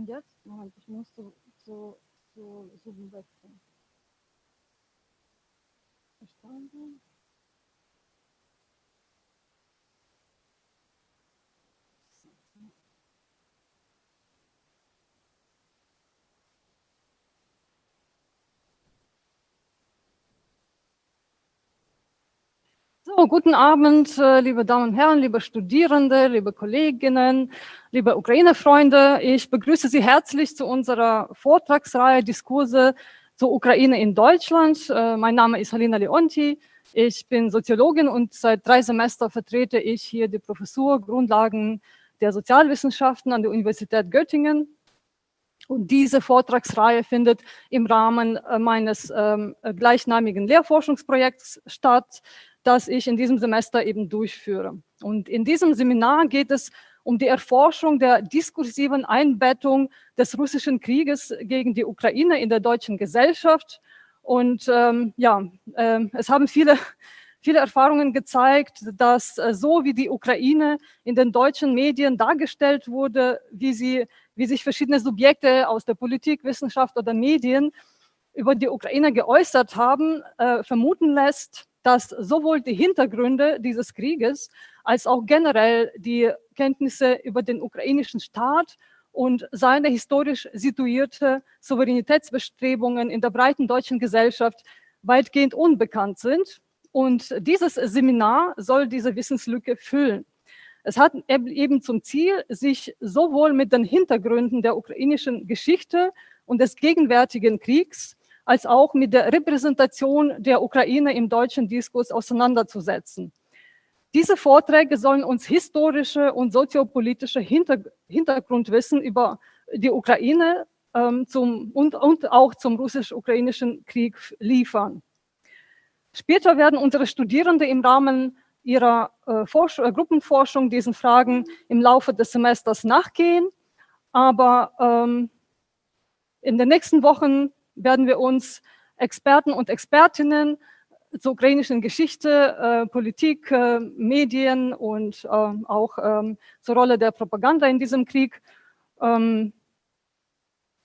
Und jetzt? Moment, ich muss so wechseln. Verstanden? So, guten Abend, liebe Damen und Herren, liebe Studierende, liebe Kolleginnen, liebe Ukraine-Freunde. Ich begrüße Sie herzlich zu unserer Vortragsreihe Diskurse zur Ukraine in Deutschland. Mein Name ist Halina Leonti. Ich bin Soziologin und seit 3 Semestern vertrete ich hier die Professur Grundlagen der Sozialwissenschaften an der Universität Göttingen. Und diese Vortragsreihe findet im Rahmen meines gleichnamigen Lehrforschungsprojekts statt, das ich in diesem Semester eben durchführe. Und in diesem Seminar geht es um die Erforschung der diskursiven Einbettung des russischen Krieges gegen die Ukraine in der deutschen Gesellschaft. Und es haben viele Erfahrungen gezeigt, dass so wie die Ukraine in den deutschen Medien dargestellt wurde, wie sich verschiedene Subjekte aus der Politik, Wissenschaft oder Medien über die Ukraine geäußert haben, vermuten lässt, dass sowohl die Hintergründe dieses Krieges als auch generell die Kenntnisse über den ukrainischen Staat und seine historisch situierte Souveränitätsbestrebungen in der breiten deutschen Gesellschaft weitgehend unbekannt sind. Und dieses Seminar soll diese Wissenslücke füllen. Es hat eben zum Ziel, sich sowohl mit den Hintergründen der ukrainischen Geschichte und des gegenwärtigen Kriegs als auch mit der Repräsentation der Ukraine im deutschen Diskurs auseinanderzusetzen. Diese Vorträge sollen uns historische und soziopolitische Hintergrundwissen über die Ukraine und auch zum russisch-ukrainischen Krieg liefern. Später werden unsere Studierende im Rahmen ihrer Gruppenforschung diesen Fragen im Laufe des Semesters nachgehen, aber in den nächsten Wochen werden wir uns Experten und Expertinnen zur ukrainischen Geschichte, Politik, Medien und auch zur Rolle der Propaganda in diesem Krieg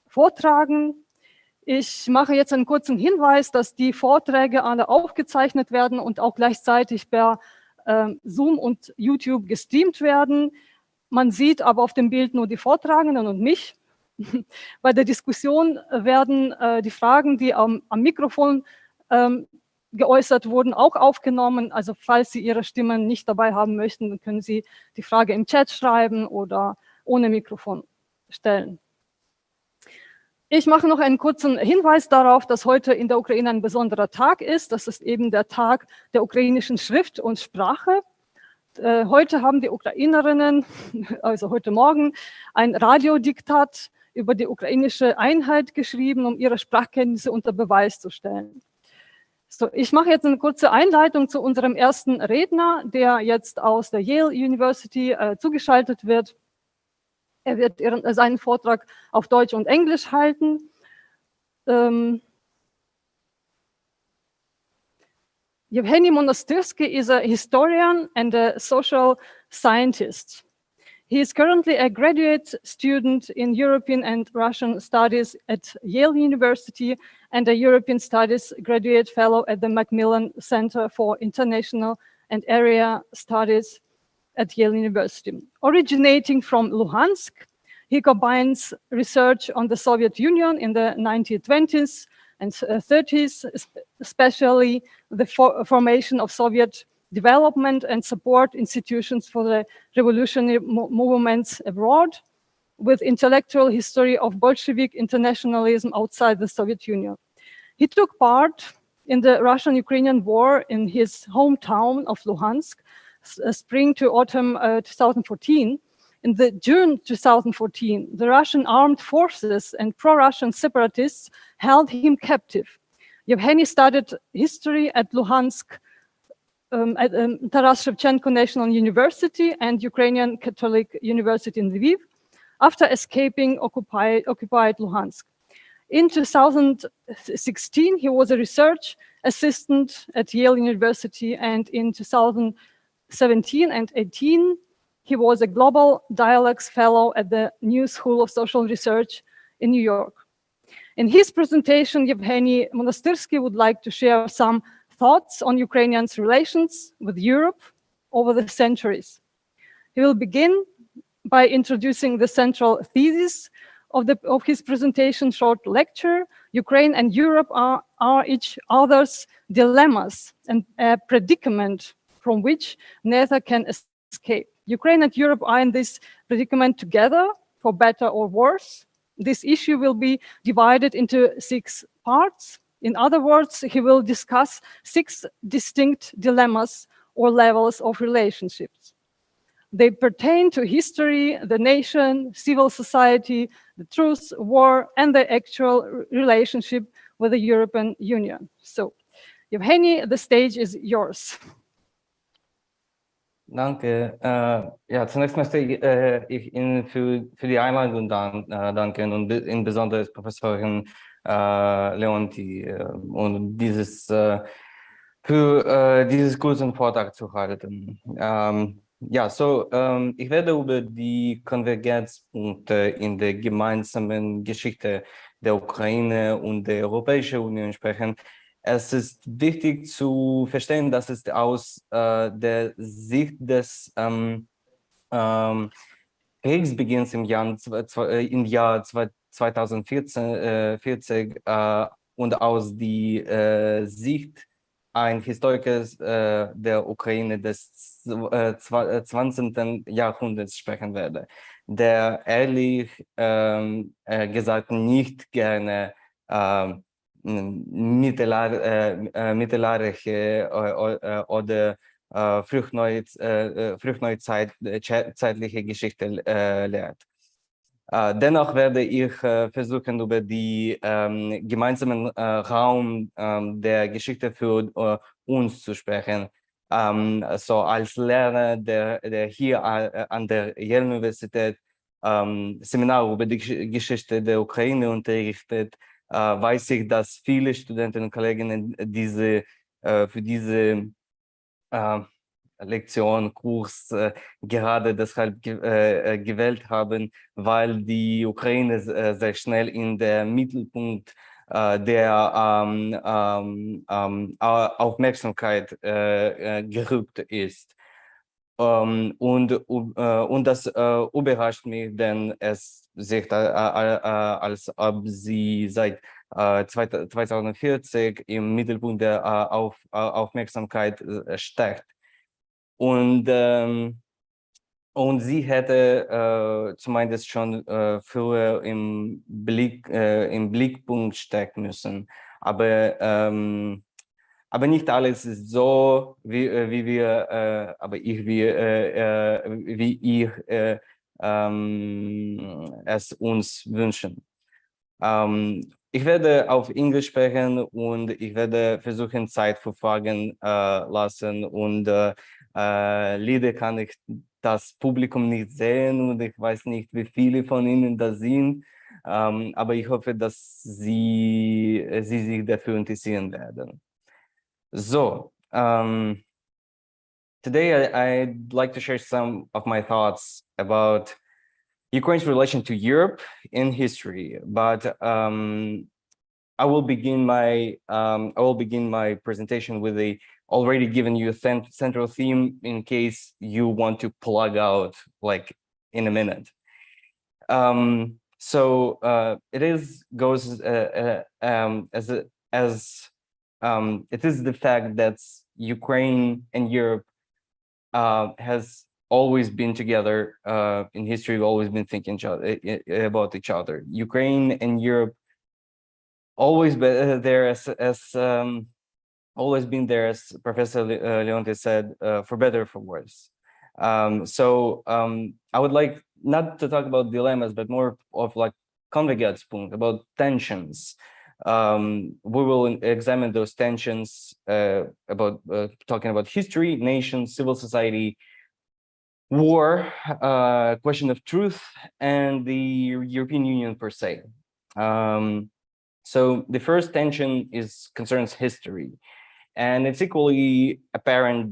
vortragen. Ich mache jetzt einen kurzen Hinweis, dass die Vorträge alle aufgezeichnet werden und auch gleichzeitig per Zoom und YouTube gestreamt werden. Man sieht aber auf dem Bild nur die Vortragenden und mich. Bei der Diskussion werden die Fragen, die am Mikrofon geäußert wurden, auch aufgenommen. Also falls Sie Ihre Stimmen nicht dabei haben möchten, dann können Sie die Frage im Chat schreiben oder ohne Mikrofon stellen. Ich mache noch einen kurzen Hinweis darauf, dass heute in der Ukraine ein besonderer Tag ist. Das ist eben der Tag der ukrainischen Schrift und Sprache. Heute haben die Ukrainerinnen, also heute Morgen, ein Radiodiktat über die ukrainische Einheit geschrieben, um ihre Sprachkenntnisse unter Beweis zu stellen. So, ich mache jetzt eine kurze Einleitung zu unserem ersten Redner, der jetzt aus der Yale University zugeschaltet wird. Er wird seinen Vortrag auf Deutsch und Englisch halten. Yevhenii Monastyrskyi is a historian and a social scientist. He is currently a graduate student in European and Russian Studies at Yale University and a European Studies graduate fellow at the Macmillan Center for International and Area Studies at Yale University. Originating from Luhansk, he combines research on the Soviet Union in the 1920s and 30s, especially the formation of Soviet development and support institutions for the revolutionary movements abroad, with intellectual history of Bolshevik internationalism outside the Soviet Union. He took part in the Russian-Ukrainian War in his hometown of Luhansk, spring to autumn 2014. In the June 2014, the Russian armed forces and pro-Russian separatists held him captive. Yevhenii studied history at Luhansk, at Taras Shevchenko National University and Ukrainian Catholic University in Lviv, after escaping occupied Luhansk. In 2016, he was a research assistant at Yale University, and in 2017 and 18, He was a Global Dialects Fellow at the New School of Social Research in New York. In his presentation, Yevhenii Monastyrskyi would like to share some thoughts on Ukrainians' relations with Europe over the centuries. He will begin by introducing the central thesis of his presentation short lecture. Ukraine and Europe are each other's dilemmas and a predicament from which neither can escape. Ukraine and Europe are in this predicament together, for better or worse. This issue will be divided into 6 parts. In other words, he will discuss 6 distinct dilemmas or levels of relationships. They pertain to history, the nation, civil society, the truth, war, and the actual relationship with the European Union. So, Yevhenii, the stage is yours. Danke. Ja, zunächst möchte ich Ihnen für die Einladung danken und insbesondere Professorin Leonti und für dieses kurzen Vortrag zu halten. Ja, so, ich werde über die Konvergenzpunkte in der gemeinsamen Geschichte der Ukraine und der Europäischen Union sprechen. Es ist wichtig zu verstehen, dass es aus der Sicht des Kriegsbeginns im Jahr 2014 und aus der Sicht ein Historikers der Ukraine des 20. Jahrhunderts sprechen werde, der ehrlich gesagt nicht gerne mittelalterliche oder frühneuzeitliche Geschichte lehrt. Dennoch werde ich versuchen, über die gemeinsamen Raum der Geschichte für uns zu sprechen. So als Lehrer, der hier an der Yale University Seminar über die Geschichte der Ukraine unterrichtet, weiß ich, dass viele Studenten und Kollegen für diese Lektion, Kurs gerade deshalb gewählt haben, weil die Ukraine sehr schnell in den Mittelpunkt der Aufmerksamkeit gerückt ist. Und das überrascht mich, denn es sieht als ob sie seit 2040 im Mittelpunkt der Aufmerksamkeit steckt. Und sie hätte zumindest schon früher im Blickpunkt stecken müssen. Aber nicht alles ist so, wie ich es uns wünschen. Ich werde auf Englisch sprechen und ich werde versuchen, Zeit für Fragen lassen. Und leider kann ich das Publikum nicht sehen und ich weiß nicht, wie viele von Ihnen das sind. Aber ich hoffe, dass Sie sich dafür interessieren werden. So, today I'd like to share some of my thoughts about Ukraine's relation to Europe in history, but I will begin my presentation with a already given you a central theme in case you want to plug out like in a minute. It is the fact that Ukraine and Europe has always been together in history, always been thinking about each other. Ukraine and Europe always been there as Professor Leonte said, for better or for worse. I would like not to talk about dilemmas, but more of like Konvergenzpunkt, about tensions. We will examine those tensions about talking about history, nation, civil society, war, question of truth, and the European Union per se. So the first tension concerns history, and it's equally apparent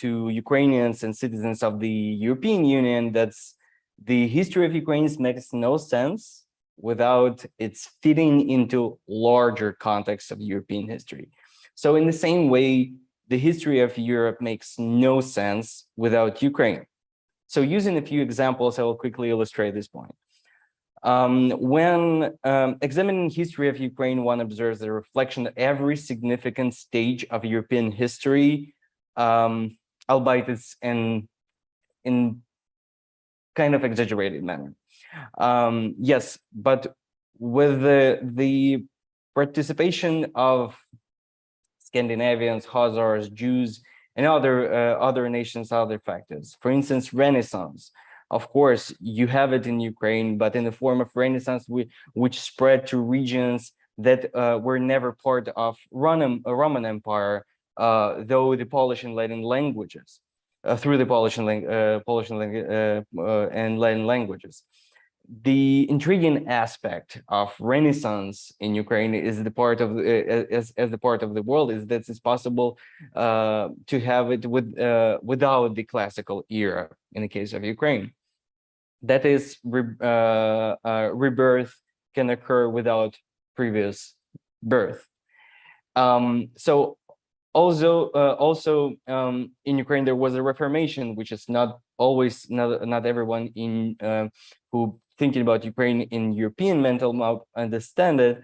to Ukrainians and citizens of the European Union that the history of Ukraine makes no sense without its fitting into larger context of European history. So in the same way, the history of Europe makes no sense without Ukraine. So using a few examples, I will quickly illustrate this point. When examining history of Ukraine, one observes the reflection of every significant stage of European history, albeit it's in kind of exaggerated manner. Yes, but with the participation of Scandinavians, Khazars, Jews, and other nations, other factors. For instance, Renaissance. Of course, you have it in Ukraine, but in the form of Renaissance, which spread to regions that were never part of Roman Empire, though the Polish and Latin languages, through the Polish and Latin languages. The intriguing aspect of Renaissance in Ukraine is the part of as the part of the world is that it's possible to have it without the classical era in the case of Ukraine. That is, rebirth can occur without previous birth. So also in Ukraine there was a Reformation, which is not always not everyone in who thinking about Ukraine in European mental map understand it,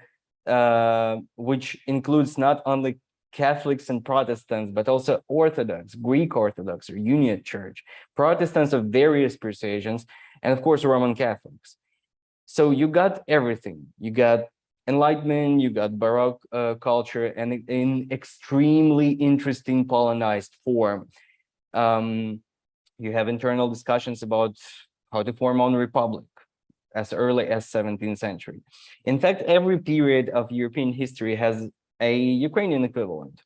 which includes not only Catholics and Protestants, but also Orthodox, Greek Orthodox or Union Church, Protestants of various persuasions, and of course Roman Catholics. So you got everything. You got Enlightenment, you got Baroque culture, and in extremely interesting Polonized form. You have internal discussions about how to form own republic as early as 17th century. In fact, every period of European history has a Ukrainian equivalent.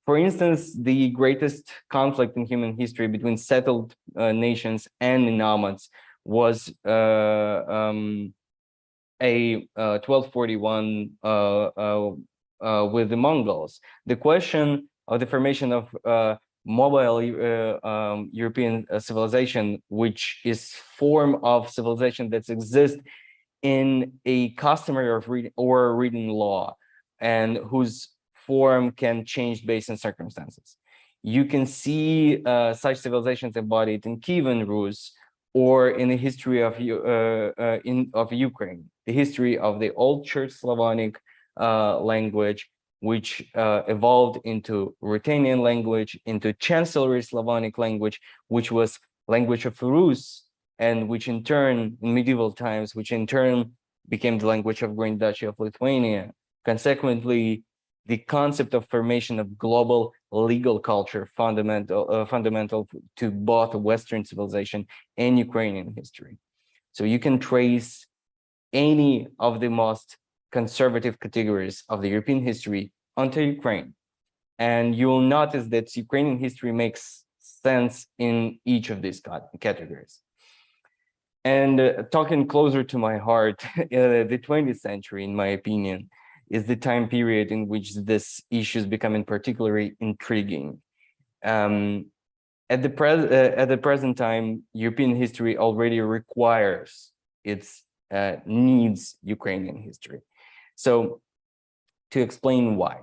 For instance, the greatest conflict in human history between settled nations and the nomads was a 1241 with the Mongols. The question of the formation of mobile European civilization, which is form of civilization that exists in a customary or written law, and whose form can change based on circumstances. You can see such civilizations embodied in Kievan Rus or in the history of Ukraine, the history of the Old Church Slavonic language, which evolved into Ruthenian language, into Chancellery Slavonic language, which was language of Rus, and which in turn, in medieval times, which in turn became the language of Grand Duchy of Lithuania. Consequently, the concept of formation of global legal culture fundamental to both Western civilization and Ukrainian history. So you can trace any of the most conservative categories of the European history onto Ukraine, and you will notice that Ukrainian history makes sense in each of these categories. And talking closer to my heart, the 20th century, in my opinion, is the time period in which this issue is becoming particularly intriguing. At the present time, European history already requires needs Ukrainian history. So to explain why,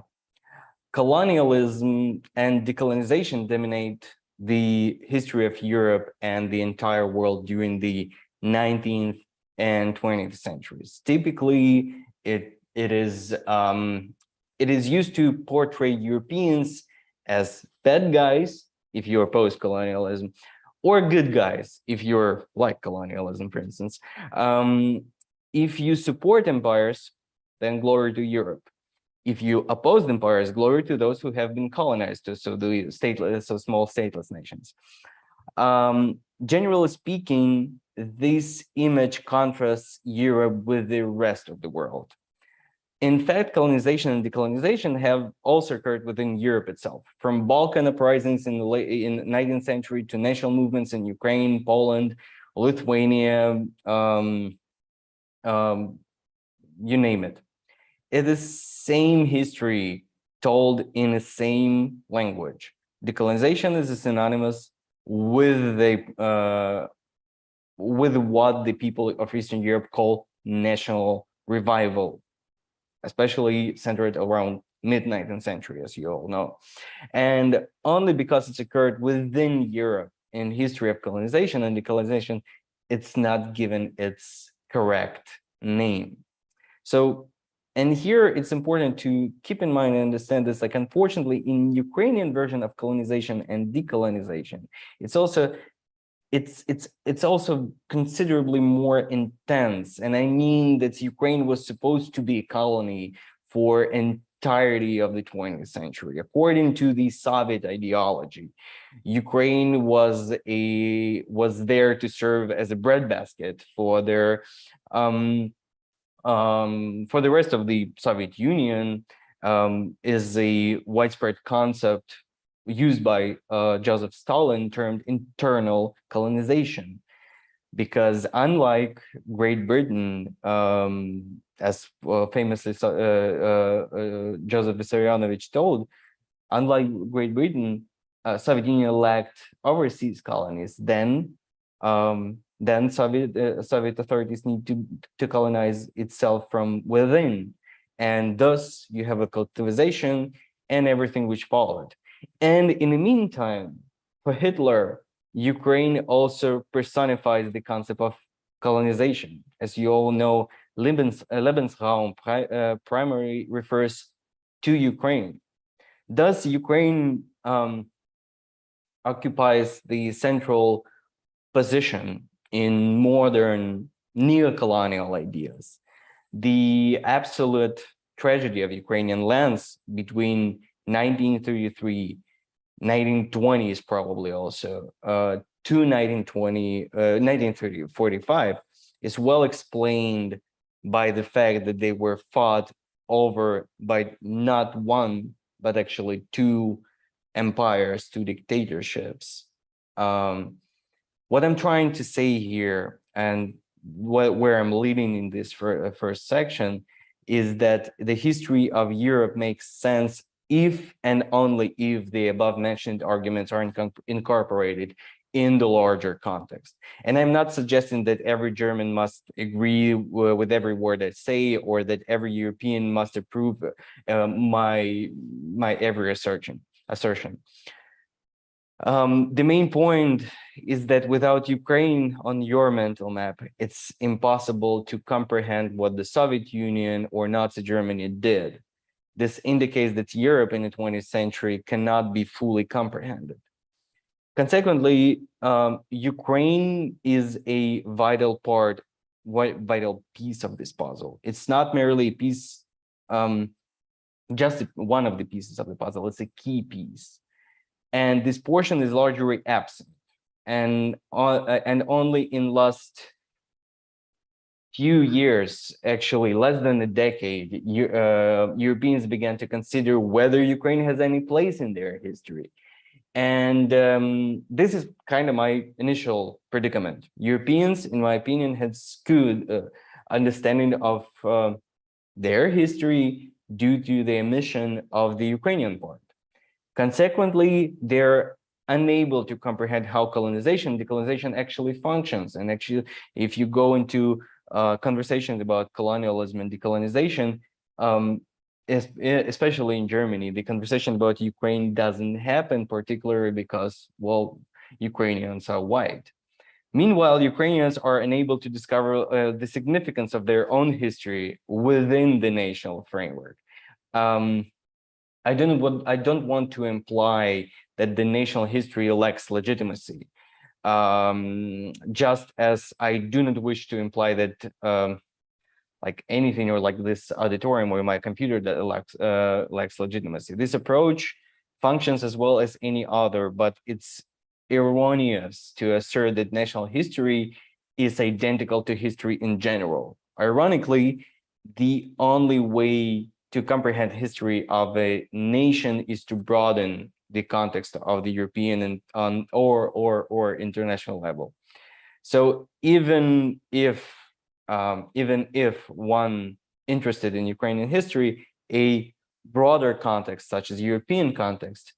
colonialism and decolonization dominate the history of Europe and the entire world during the 19th and 20th centuries. Typically, it is used to portray Europeans as bad guys if you oppose colonialism, or good guys if you're like colonialism, for instance. If you support empires, then glory to Europe. If you oppose empires, glory to those who have been colonized, so the stateless, so small stateless nations. Generally speaking, this image contrasts Europe with the rest of the world. In fact, colonization and decolonization have also occurred within Europe itself, from Balkan uprisings in the 19th century to national movements in Ukraine, Poland, Lithuania, you name it. It is same history told in the same language. Decolonization is synonymous with with what the people of Eastern Europe call national revival, especially centered around mid-19th century, as you all know. And only because it's occurred within Europe in history of colonization and decolonization, it's not given its correct name. So, and here it's important to keep in mind and understand this, like, unfortunately, in Ukrainian version of colonization and decolonization, it's also considerably more intense. And I mean that Ukraine was supposed to be a colony for entirety of the 20th century. According to the Soviet ideology, Ukraine was there to serve as a breadbasket for their for the rest of the Soviet Union, is a widespread concept used by Joseph Stalin, termed internal colonization, because unlike Great Britain, as famously Joseph Vissarionovich told, unlike Great Britain, Soviet Union lacked overseas colonies. Then Soviet authorities need to colonize itself from within, and thus you have a collectivization and everything which followed. And in the meantime, for Hitler, Ukraine also personifies the concept of colonization. As you all know, Lebensraum primarily refers to Ukraine. Thus, Ukraine occupies the central position in modern neo-colonial ideas. The absolute tragedy of Ukrainian lands between 1933, 1920s probably also, to 1945 is well explained by the fact that they were fought over by not one, but actually two empires, two dictatorships. What I'm trying to say here, and where I'm leading in this first section, is that the history of Europe makes sense if and only if the above mentioned arguments are incorporated in the larger context. And I'm not suggesting that every German must agree with every word I say, or that every European must approve my every assertion. The main point is that without Ukraine on your mental map, it's impossible to comprehend what the Soviet Union or Nazi Germany did. This indicates that Europe in the 20th century cannot be fully comprehended. Consequently, Ukraine is a vital piece of this puzzle. It's not merely a piece, just one of the pieces of the puzzle, it's a key piece. And this portion is largely absent. And only in last few years, actually less than a decade, Europeans began to consider whether Ukraine has any place in their history. And this is kind of my initial predicament. Europeans, in my opinion, had skewed understanding of their history due to the omission of the Ukrainian part. Consequently, they're unable to comprehend how decolonization actually functions. And actually, if you go into conversations about colonialism and decolonization, especially in Germany, the conversation about Ukraine doesn't happen, particularly because, well, Ukrainians are white. Meanwhile, Ukrainians are unable to discover the significance of their own history within the national framework. I don't want to imply that the national history lacks legitimacy, just as I do not wish to imply that like anything, or like this auditorium or my computer, that lacks legitimacy. This approach functions as well as any other, but it's erroneous to assert that national history is identical to history in general. Ironically, the only way to comprehend history of a nation is to broaden the context of the European and or international level. So even if one interested in Ukrainian history, a broader context such as European context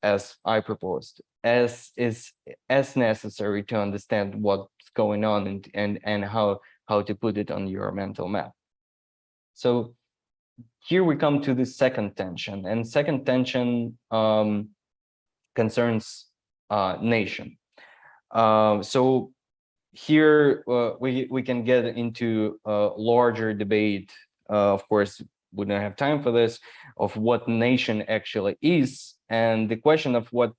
as I proposed, as is as necessary to understand what's going on and how to put it on your mental map. So here we come to the second tension, and second tension concerns nation. So here we can get into a larger debate. Of course, we don't have time for this, of what nation actually is, and the question of what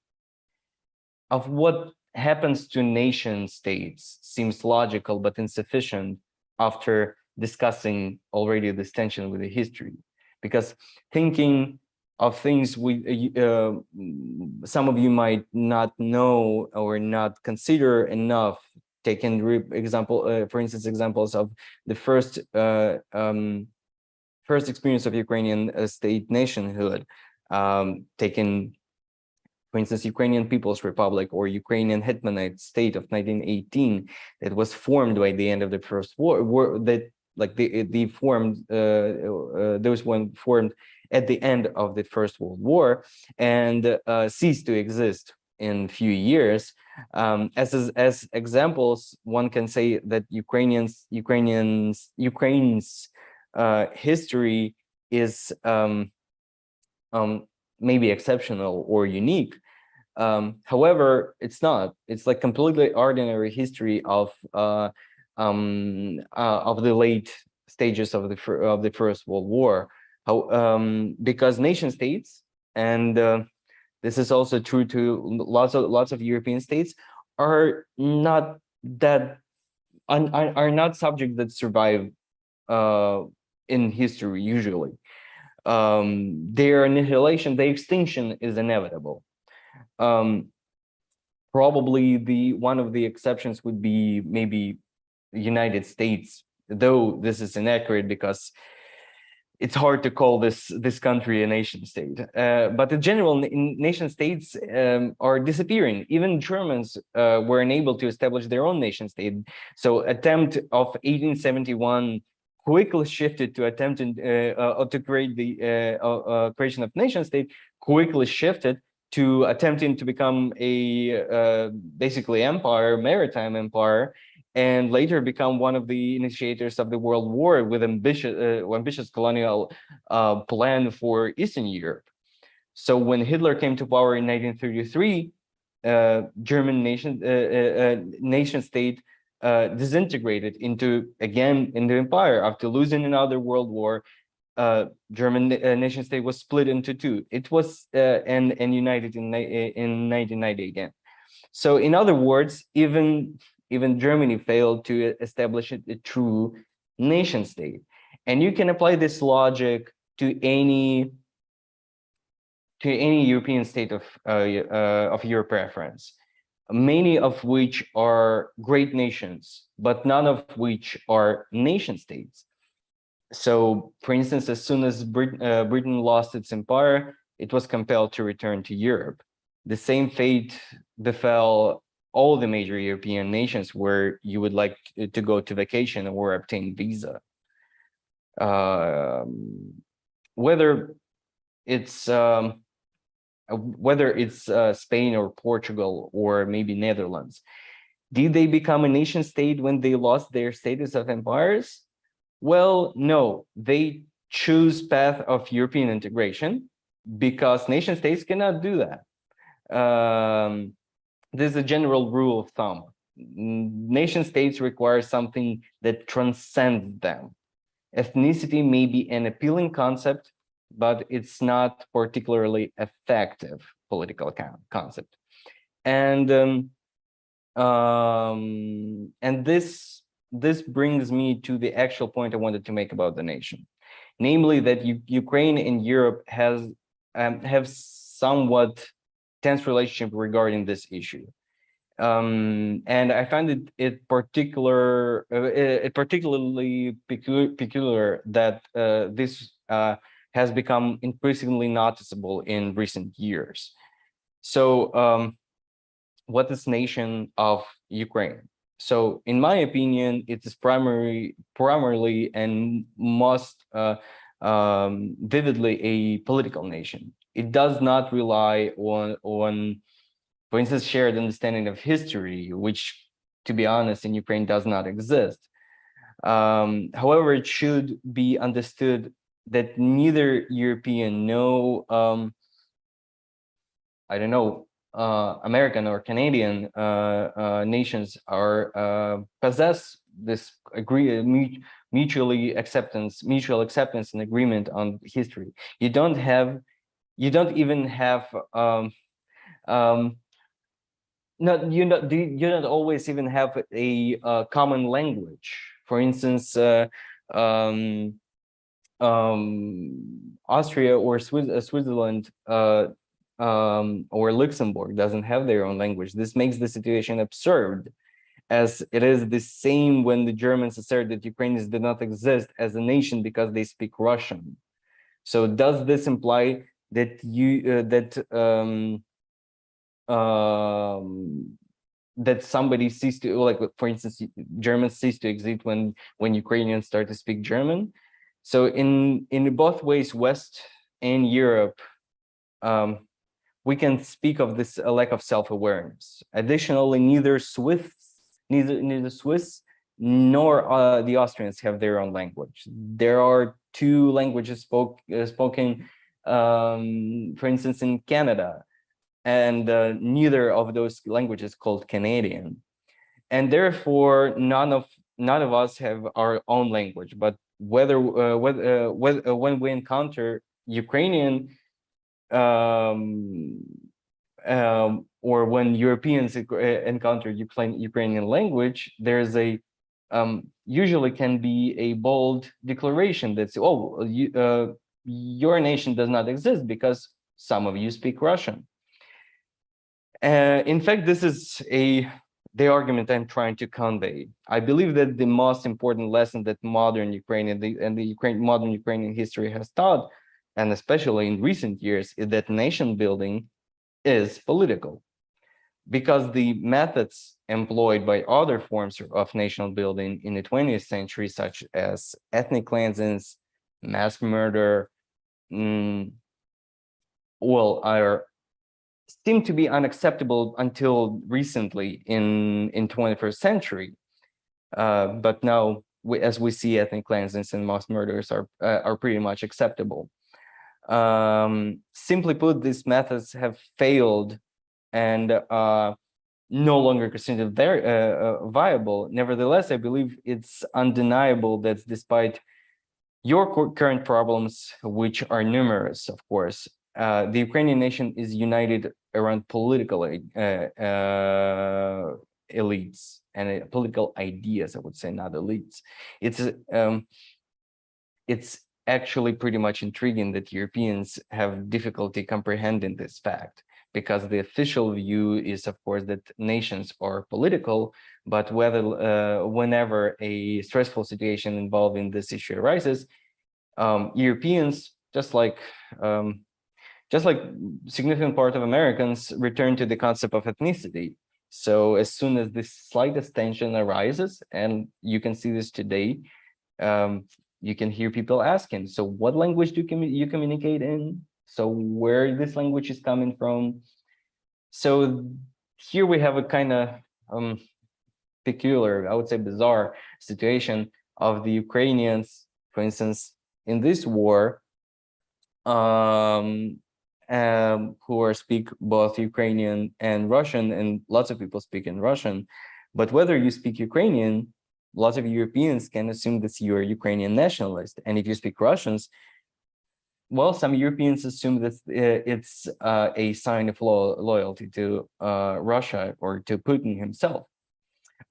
happens to nation states seems logical but insufficient after discussing already this tension with the history, because thinking of things some of you might not know or not consider enough, taking for instance examples of the first experience of Ukrainian state nationhood, taking for instance Ukrainian People's Republic or Ukrainian Hetmanate state of 1918 that was formed by the end of the First War, that like those one formed at the end of the First World War and ceased to exist in few years. As examples, one can say that Ukraine's history is maybe exceptional or unique. However, it's not. It's like completely ordinary history of the late stages of the First World War. Because nation states, and this is also true to lots of European states, are not subjects that survive in history usually. Their annihilation, their extinction is inevitable. Probably one of the exceptions would be maybe the United States, though this is inaccurate because it's hard to call this country a nation state. But in general, nation states are disappearing. Even Germans were unable to establish their own nation state. So attempt of 1871 quickly shifted to attempting to create the creation of nation state, quickly shifted to attempting to become a basically empire, maritime empire, and later become one of the initiators of the World War with ambitious colonial plan for Eastern Europe. So when Hitler came to power in 1933, German nation state disintegrated into empire. After losing another World War, German nation state was split into two. It was and united in 1990 again. So in other words, even Germany failed to establish a true nation state. And you can apply this logic to any European state of your preference, many of which are great nations, but none of which are nation states. So, for instance, as soon as Britain lost its empire, it was compelled to return to Europe. The same fate befell all the major European nations where you would like to go to vacation or obtain visa. Whether it's Spain or Portugal or maybe Netherlands, did they become a nation state when they lost their status of empires? Well, no, they choose path of European integration because nation states cannot do that. This is a general rule of thumb. Nation states require something that transcends them. Ethnicity may be an appealing concept, but it's not particularly effective political concept. And this brings me to the actual point I wanted to make about the nation, namely that Ukraine and Europe have somewhat tense relationship regarding this issue. And I find it particularly peculiar that this has become increasingly noticeable in recent years. So what is nation of Ukraine? So in my opinion, it is primarily and most vividly a political nation. It does not rely on, for instance, shared understanding of history, which, to be honest, in Ukraine does not exist. However, it should be understood that neither European, no, I don't know, American or Canadian nations are possess this mutual acceptance and agreement on history. You don't even have you don't always even have a common language. For instance, Austria or Switzerland or Luxembourg doesn't have their own language. This makes the situation absurd, as it is the same when the Germans assert that Ukrainians did not exist as a nation because they speak Russian. So does this imply that that somebody ceased to, like, for instance, Germans cease to exist when Ukrainians start to speak German? So in both ways, West and Europe, we can speak of this lack of self-awareness. Additionally, neither Swiss nor the Austrians have their own language. There are two languages spoken, for instance, in Canada, and neither of those languages called Canadian, and therefore none of us have our own language. But when we encounter Ukrainian or when Europeans encounter Ukrainian language, there's a usually can be a bold declaration that's, oh, your nation does not exist because some of you speak Russian. In fact, this is the argument I'm trying to convey. I believe that the most important lesson that modern Ukrainian modern Ukrainian history has taught, and especially in recent years, is that nation building is political, because the methods employed by other forms of nation building in the 20th century, such as ethnic cleansings, mass murder, seem to be unacceptable until recently in 21st century. But now, as we see, ethnic cleansings and mass murders are pretty much acceptable. Simply put, these methods have failed and no longer considered viable. Nevertheless, I believe it's undeniable that despite your current problems, which are numerous, of course, the Ukrainian nation is united around political elites and political ideas, I would say, not elites. It's actually pretty much intriguing that Europeans have difficulty comprehending this fact, because the official view is, of course, that nations are political, but whenever a stressful situation involving this issue arises, Europeans, just like significant part of Americans, return to the concept of ethnicity. So as soon as this slightest tension arises, and you can see this today, you can hear people asking, so what language do you communicate in? So where this language is coming from? So here we have a kind of peculiar, I would say bizarre situation of the Ukrainians, for instance, in this war, who speak both Ukrainian and Russian, and lots of people speak in Russian. But whether you speak Ukrainian, lots of Europeans can assume that you're a Ukrainian nationalist. And if you speak Russians, well, some Europeans assume that it's a sign of loyalty to Russia or to Putin himself.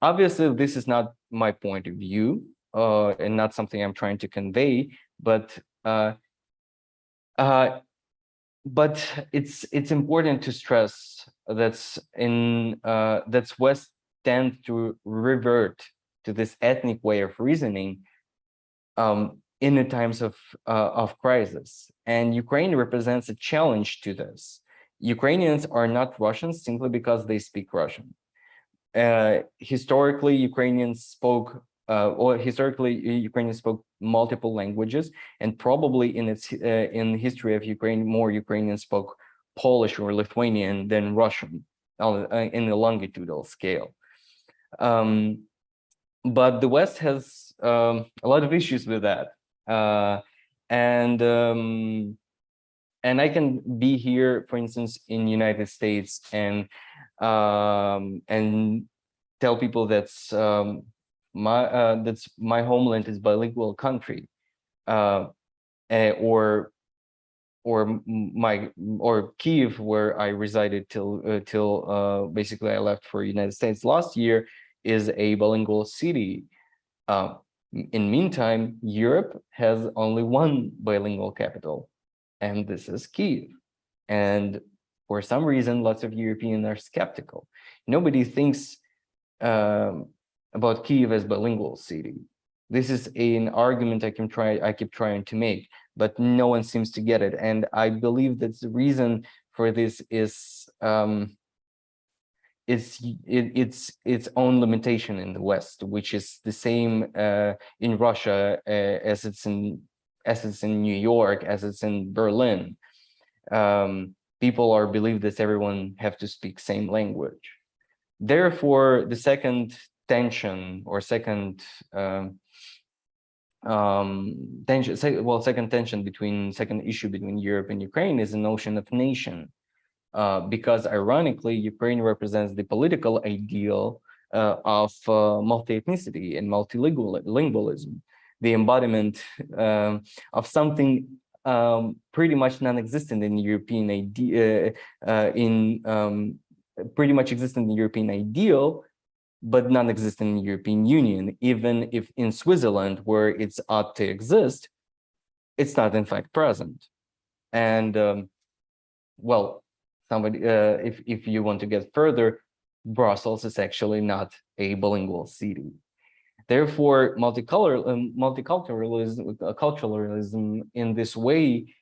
Obviously, this is not my point of view and not something I'm trying to convey, but it's important to stress that West tend to revert to this ethnic way of reasoning in the times of crisis, and Ukraine represents a challenge to this. Ukrainians are not Russians simply because they speak Russian. Historically, Ukrainians spoke or historically, Ukrainians spoke multiple languages, and probably in the history of Ukraine, more Ukrainians spoke Polish or Lithuanian than Russian in a longitudinal scale. But the West has a lot of issues with that, and I can be here, for instance, in the United States and tell people that's my homeland is bilingual country, or Kyiv, where I resided till basically I left for United States last year, is a bilingual city. In meantime, Europe has only one bilingual capital, and this is Kyiv. And for some reason, lots of Europeans are skeptical. Nobody thinks about Kyiv as bilingual city. This is an argument I keep trying to make, but no one seems to get it. And I believe that the reason for this is its own limitation in the West, which is the same in Russia as it's in New York, as it's in Berlin. People believe that everyone have to speak same language. Therefore, the second tension or second issue between Europe and Ukraine is the notion of nation. Because ironically, Ukraine represents the political ideal of multi-ethnicity and multilingualism, the embodiment of something pretty much non-existent in European idea, pretty much existent in the European ideal, but non-existent in the European Union. Even if in Switzerland, where it's ought to exist, it's not in fact present. And well, if you want to get further, Brussels is actually not a bilingual city. Therefore, multiculturalism in this way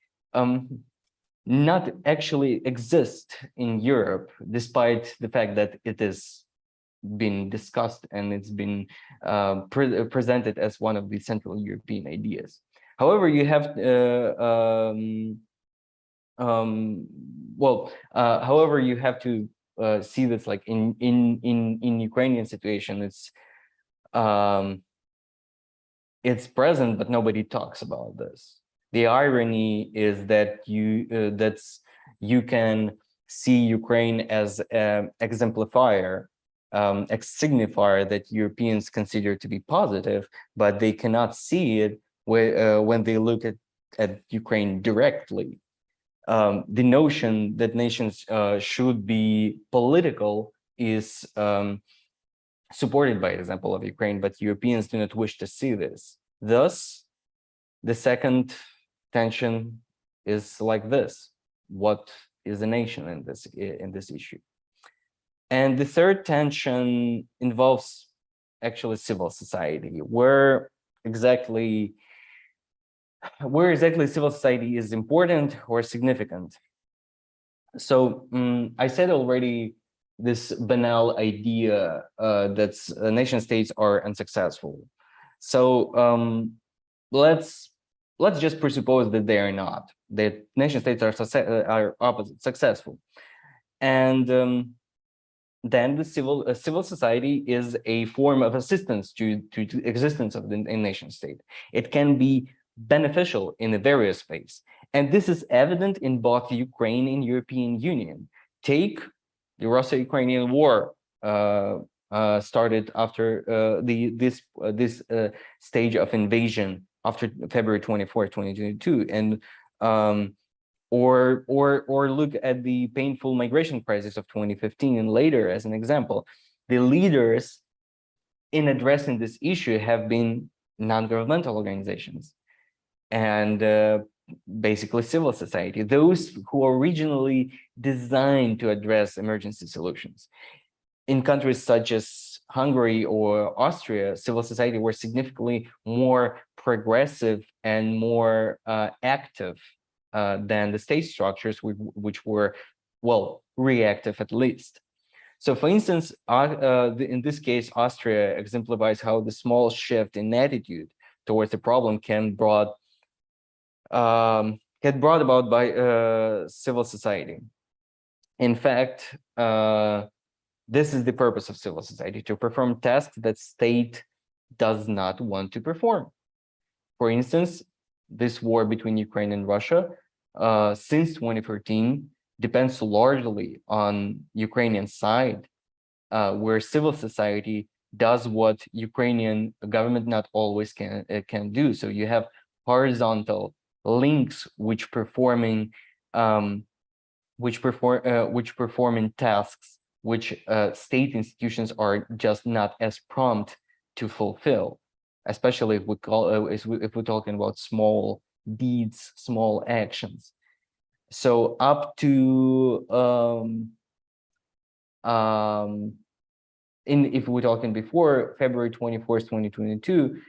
not actually exist in Europe, despite the fact that it is been discussed and it's been presented as one of the Central European ideas. However, you have however, you have to see this like in Ukrainian situation, it's present, but nobody talks about this. The irony is that you can see Ukraine as an exemplifier, signifier that Europeans consider to be positive, but they cannot see it when they look at Ukraine directly. The notion that nations should be political is supported by example of Ukraine, but Europeans do not wish to see this. Thus, the second tension is like this: what is a nation in this issue? And the third tension involves actually civil society, where exactly civil society is important or significant. So I said already this banal idea that nation states are unsuccessful. So let's just presuppose that they are not, that nation states are opposite successful. And then the civil society is a form of assistance to the existence of a nation state. It can be beneficial in a various ways. And this is evident in both Ukraine and European Union. Take the Russo-Ukrainian War started after this stage of invasion after February 24, 2022, and or look at the painful migration crisis of 2015 and later as an example. The leaders in addressing this issue have been non-governmental organizations and basically civil society, those who are originally designed to address emergency solutions. In countries such as Hungary or Austria, civil society were significantly more progressive and more active than the state structures, which were, well, reactive at least. So, for instance, in this case, Austria exemplifies how the small shift in attitude towards the problem can get brought about by civil society. In fact, this is the purpose of civil society, to perform tasks that state does not want to perform. For instance, this war between Ukraine and Russia since 2014 depends largely on Ukrainian side, where civil society does what Ukrainian government not always can do. So you have horizontal links which performing tasks which state institutions are just not as prompt to fulfill, especially if we're talking about small deeds, small actions. So up to if we're talking before February 24th, 2022,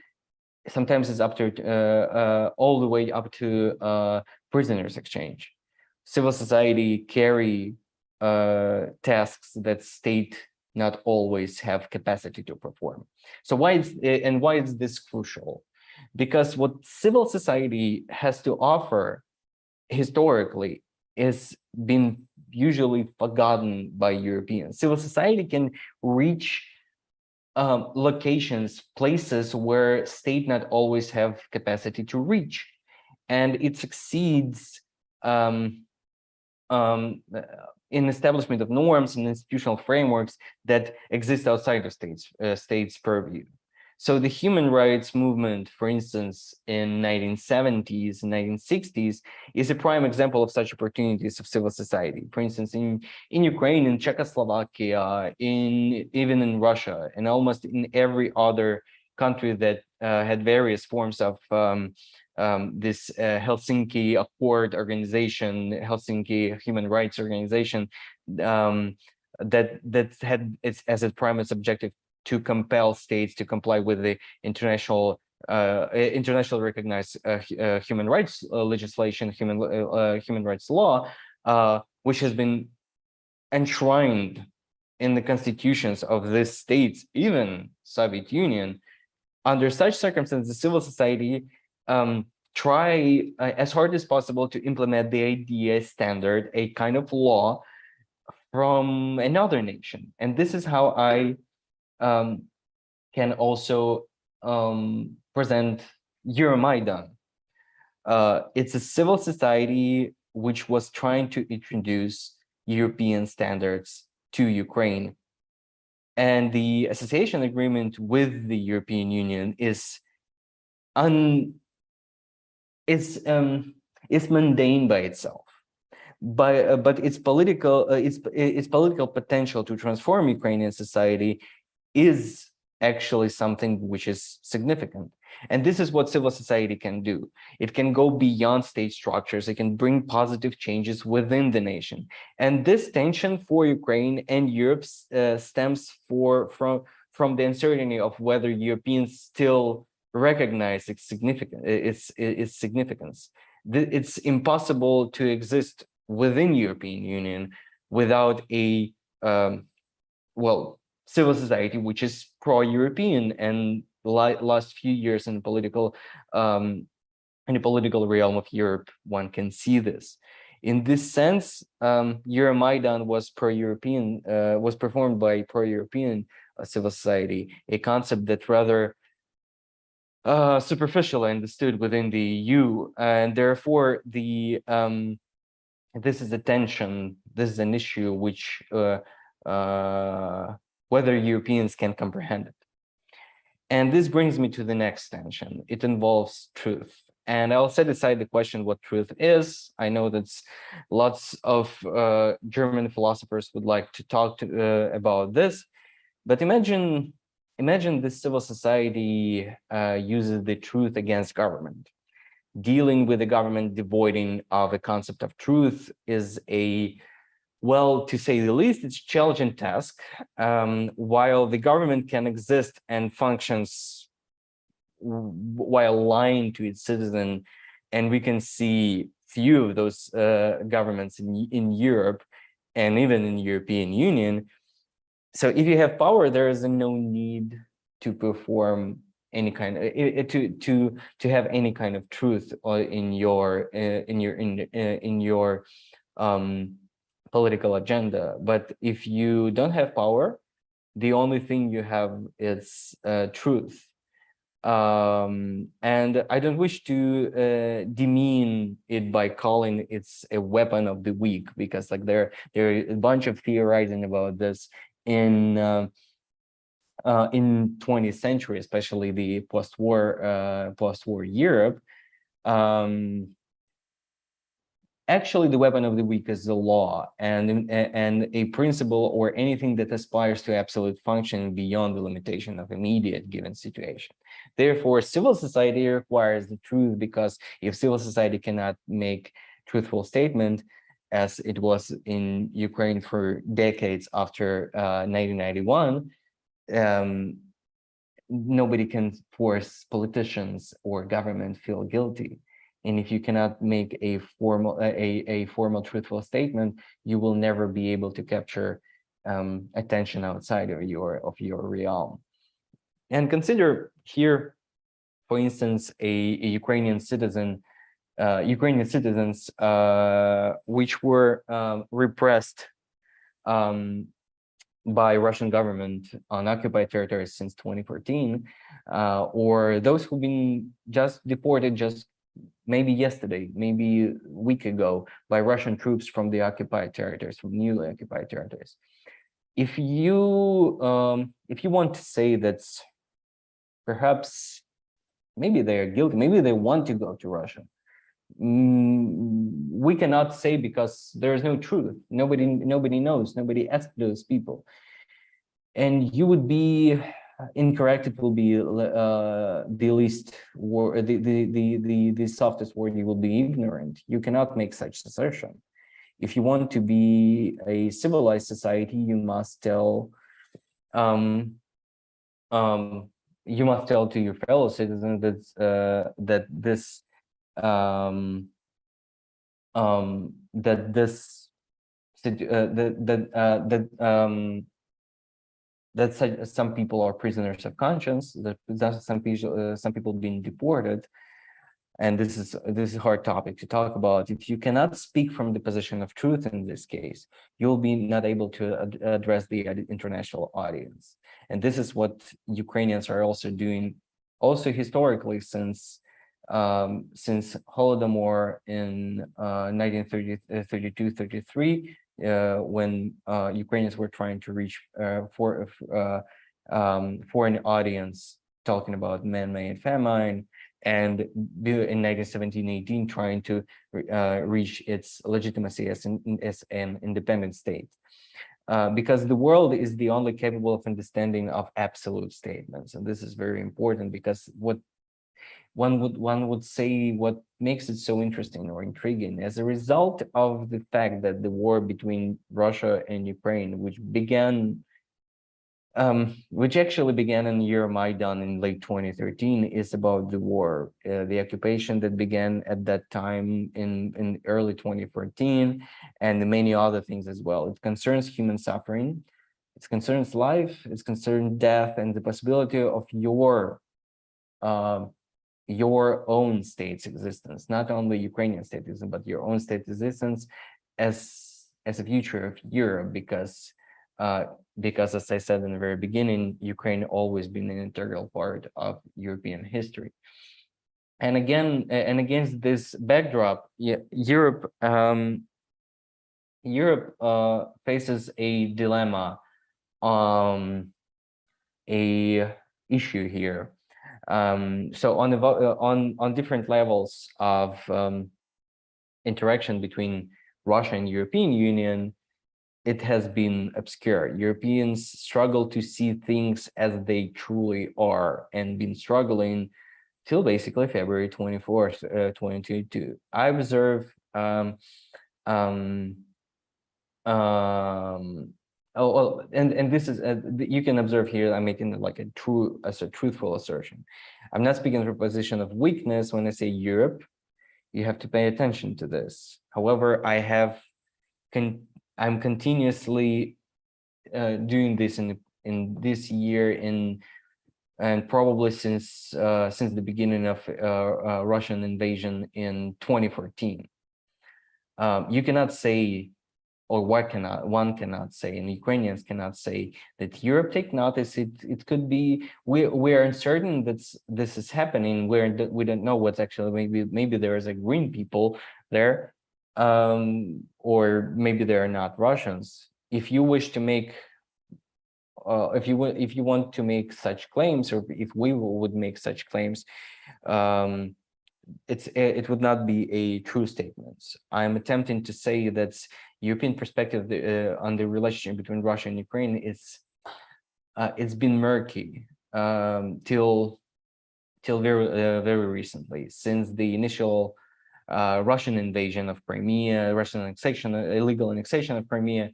sometimes it's up to all the way up to prisoners exchange. Civil society carry tasks that state not always have capacity to perform. So why is this crucial? Because what civil society has to offer historically is been usually forgotten by Europeans. Civil society can reach locations, places where state not always have capacity to reach, and it succeeds in establishment of norms and institutional frameworks that exist outside of states' purview. So the human rights movement, for instance, in 1970s and 1960s, is a prime example of such opportunities of civil society. For instance, in Ukraine, in Czechoslovakia, even in Russia, and almost in every other country that had various forms of this Helsinki Accord organization, Helsinki Human Rights Organization, that had as its primary objective to compel states to comply with the international recognized human rights legislation, human rights law, which has been enshrined in the constitutions of these states, even Soviet Union. Under such circumstances, civil society try as hard as possible to implement the idea standard, a kind of law from another nation. And this is how I can also present Euromaidan. It's a civil society which was trying to introduce European standards to Ukraine. And the association agreement with the European Union is mundane by itself. But its political potential to transform Ukrainian society is actually something which is significant. And this is what civil society can do. It can go beyond state structures. It can bring positive changes within the nation. And this tension for Ukraine and Europe stems from the uncertainty of whether Europeans still recognize its significance. It's impossible to exist within European Union without a civil society which is pro-European. And last few years in the political realm of Europe, one can see this. In this sense, Euromaidan was pro-European, was performed by pro-European civil society, a concept that rather superficially understood within the EU, and therefore this is a tension. This is an issue which whether Europeans can comprehend it. And this brings me to the next tension. It involves truth. And I'll set aside the question what truth is. I know that lots of German philosophers would like to talk about this, but imagine this civil society uses the truth against government. Dealing with the government devoiding of a concept of truth is to say the least, it's a challenging task. While the government can exist and functions while lying to its citizen, and we can see few of those governments in Europe and even in the European Union, So if you have power, there is no need to perform any kind of to have any kind of truth in your political agenda. But if you don't have power, the only thing you have is truth. And I don't wish to demean it by calling it's a weapon of the weak, because like there are a bunch of theorizing about this in 20th century, especially the post-war Europe. Actually, the weapon of the weak is the law and a principle or anything that aspires to absolute function beyond the limitation of immediate given situation. Therefore, civil society requires the truth, because if civil society cannot make truthful statement, as it was in Ukraine for decades after 1991, nobody can force politicians or government feel guilty. And if you cannot make a formal truthful statement, you will never be able to capture attention outside of your realm. And consider here, for instance, Ukrainian citizens which were repressed by Russian government on occupied territories since 2014, or those who've been just deported just maybe yesterday, maybe a week ago, by Russian troops from the occupied territories, from newly occupied territories. If you want to say that perhaps maybe they are guilty, maybe they want to go to Russia, we cannot say, because there is no truth. Nobody knows. Nobody asked those people, and you would be incorrect. It will be the least word, the softest word. You will be ignorant. You cannot make such assertion. If you want to be a civilized society, you must tell to your fellow citizens that this that some people are prisoners of conscience, that some people being deported, and this is a hard topic to talk about. If you cannot speak from the position of truth in this case, you'll be not able to address the international audience. And this is what Ukrainians are also doing, also historically, since Holodomor in 1932-33, when Ukrainians were trying to reach foreign audience, talking about man-made famine, and in 1917-18 trying to reach its legitimacy as an independent state. Because the world is the only capable of understanding of absolute statements, and this is very important, because what one would say, what makes it so interesting or intriguing, as a result of the fact that the war between Russia and Ukraine, which actually began in Euromaidan in late 2013, is about the war, the occupation that began at that time in early 2014, and many other things as well. It concerns human suffering, it concerns life, it concerns death, and the possibility of your own state's existence, not only Ukrainian state existence, but your own state existence as a future of Europe, because as I said in the very beginning, Ukraine always been an integral part of European history. And again, and against this backdrop, Europe faces a dilemma, a issue here. So on different levels of interaction between Russia and European Union, it has been obscure. Europeans struggle to see things as they truly are, and been struggling till basically February 24th, 2022. I observe and this is you can observe here, I'm making like a truthful assertion. I'm not speaking from a position of weakness when I say Europe. You have to pay attention to this. However, I'm continuously doing this in this year and probably since the beginning of Russian invasion in 2014. You cannot say, or one cannot say, and Ukrainians cannot say that Europe take notice. It could be we are uncertain that this is happening. We don't know what's actually, maybe there is a green people there, or maybe they are not Russians. If you wish to make if you want to make such claims, or if we would make such claims, it would not be a true statement. I'm attempting to say that European perspective on the relationship between Russia and Ukraine it's been murky till very recently, since the initial Russian invasion of Crimea, Russian annexation, illegal annexation of Crimea.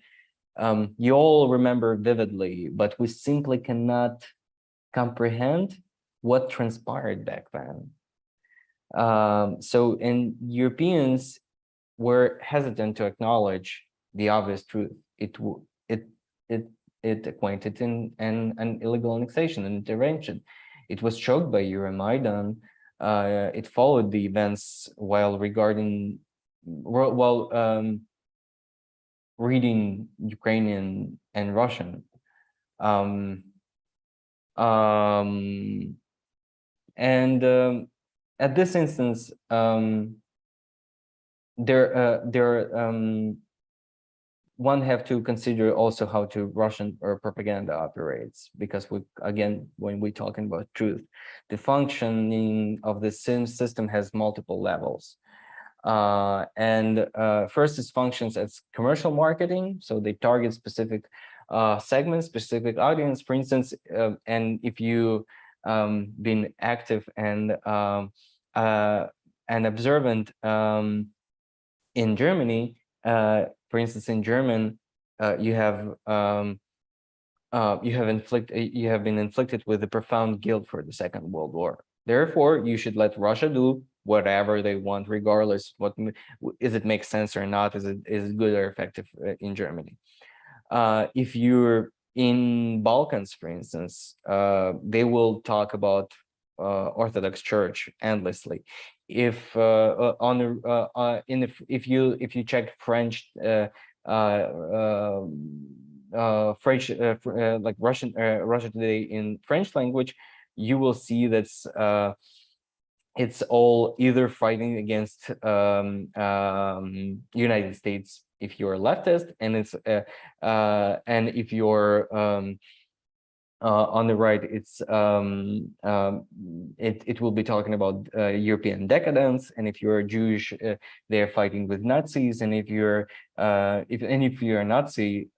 You all remember vividly, but we simply cannot comprehend what transpired back then. And Europeans were hesitant to acknowledge the obvious truth. It acquainted in an illegal annexation and intervention. It was choked by Euromaidan. It followed the events while reading Ukrainian and Russian. At this instance, one have to consider also how Russian propaganda operates, because when we're talking about truth, the functioning of the system has multiple levels. First, it functions as commercial marketing, so they target specific segments, specific audience. For instance, and if you been active and observant in Germany, for instance, in German, you have been inflicted with a profound guilt for the Second World War. Therefore, you should let Russia do whatever they want, regardless is it makes sense or not, is it good or effective in Germany. If you're in Balkans, for instance, they will talk about Orthodox Church endlessly. If if you check French, like Russia Today in French language, you will see that's it's all either fighting against United States if you're leftist, and it's and if you're on the right, it's it will be talking about European decadence, and if you're Jewish, they're fighting with Nazis, and if you're if you're a Nazi,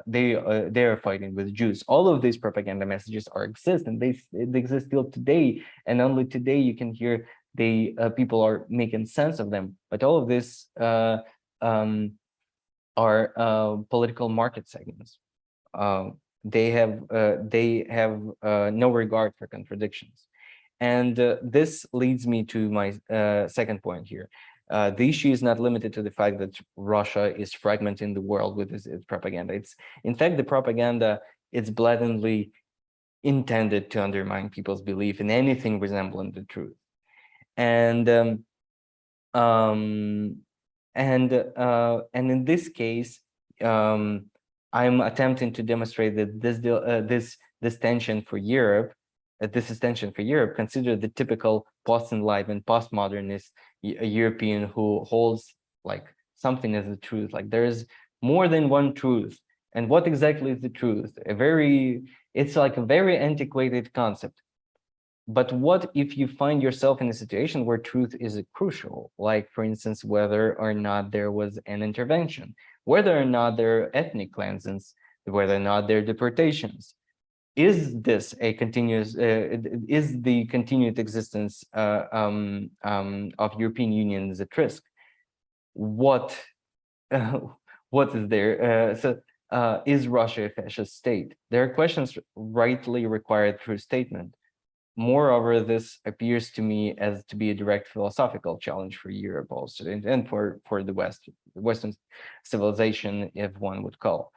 they are fighting with Jews. All of these propaganda messages exist, and they exist still today, and only today you can hear people are making sense of them. But all of this are political market segments. They have no regard for contradictions, and this leads me to my second point here. The issue is not limited to the fact that Russia is fragmenting the world with its propaganda. It's, in fact, the propaganda, it's blatantly intended to undermine people's belief in anything resembling the truth. And in this case, I'm attempting to demonstrate that this tension for Europe, consider the typical post-enlightenment, postmodernist European who holds like something as the truth. Like there is more than one truth, and what exactly is the truth? It's like a very antiquated concept. But what if you find yourself in a situation where truth is crucial, like, for instance, whether or not there was an intervention, whether or not there are ethnic cleansings, whether or not there are deportations? Is this a continuous, is the continued existence of European Union at risk? What is there? Is Russia a fascist state? There are questions rightly required through statement. Moreover, this appears to me as to be a direct philosophical challenge for Europe also, and for the Western civilization, if one would call.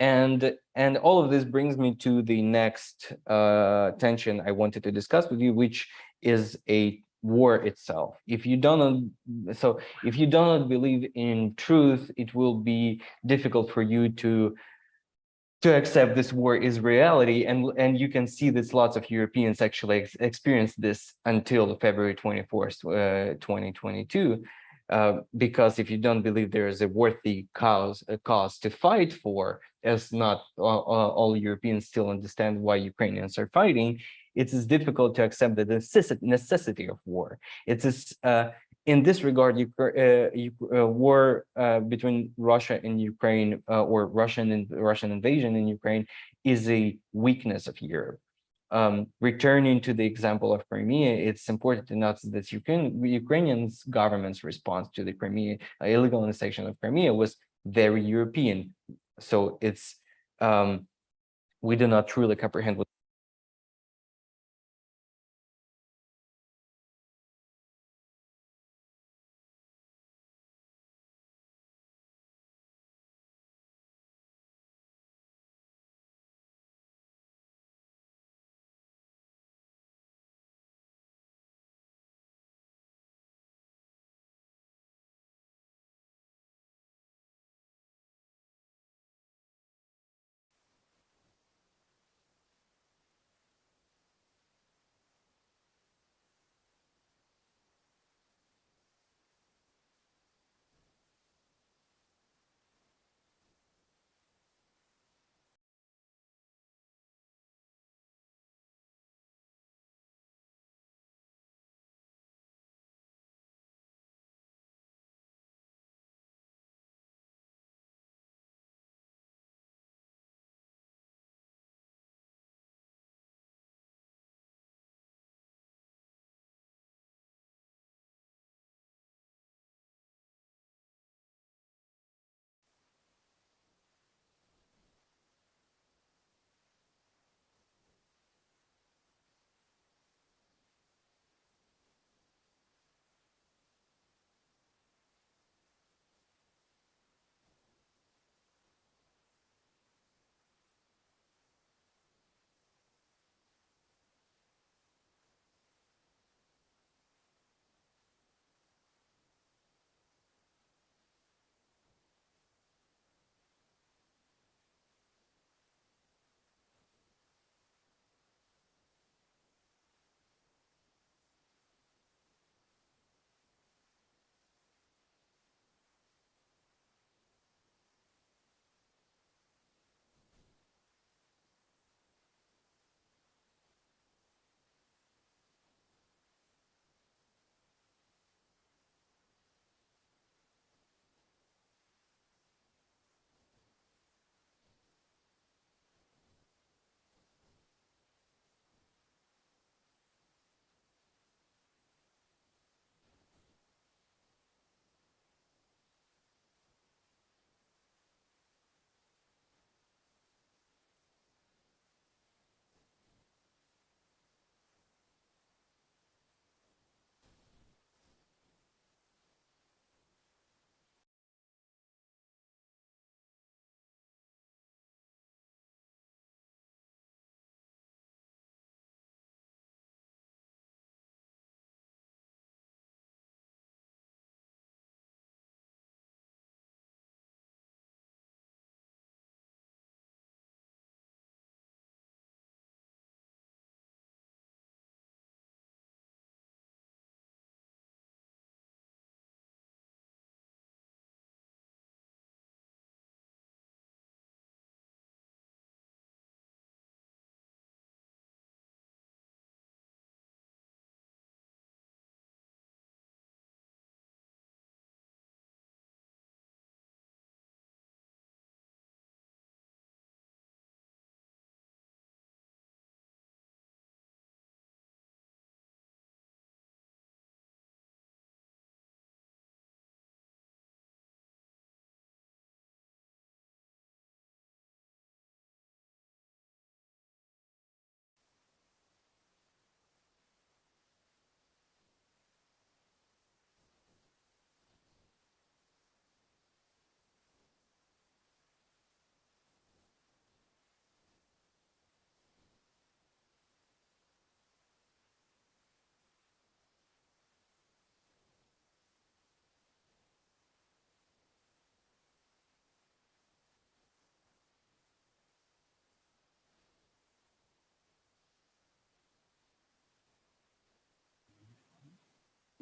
And all of this brings me to the next tension I wanted to discuss with you, which is a war itself. If you don't believe in truth, it will be difficult for you to accept this war is reality, and you can see this lots of Europeans actually experienced this until February 24th, 2022. Because if you don't believe there is a worthy cause to fight for, as not all Europeans still understand why Ukrainians are fighting, it is difficult to accept the necessity of war. It's in this regard, war between Russia and Ukraine, or Russian invasion in Ukraine, is a weakness of Europe. Returning to the example of Crimea, it's important to note that Ukrainian government's response to the Crimea illegal annexation of Crimea was very European. So it's we do not truly comprehend what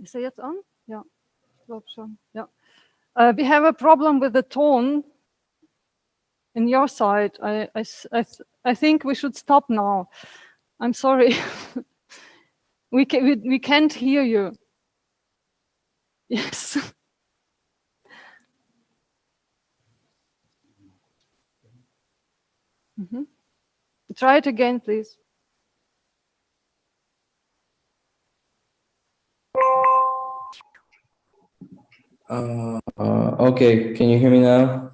Ist er jetzt an? Ja, ich glaube schon. Ja. We have a problem with the tone in your side. I think we should stop now. I'm sorry. we can't hear you. Yes. Try it again, please. Okay, can you hear me now?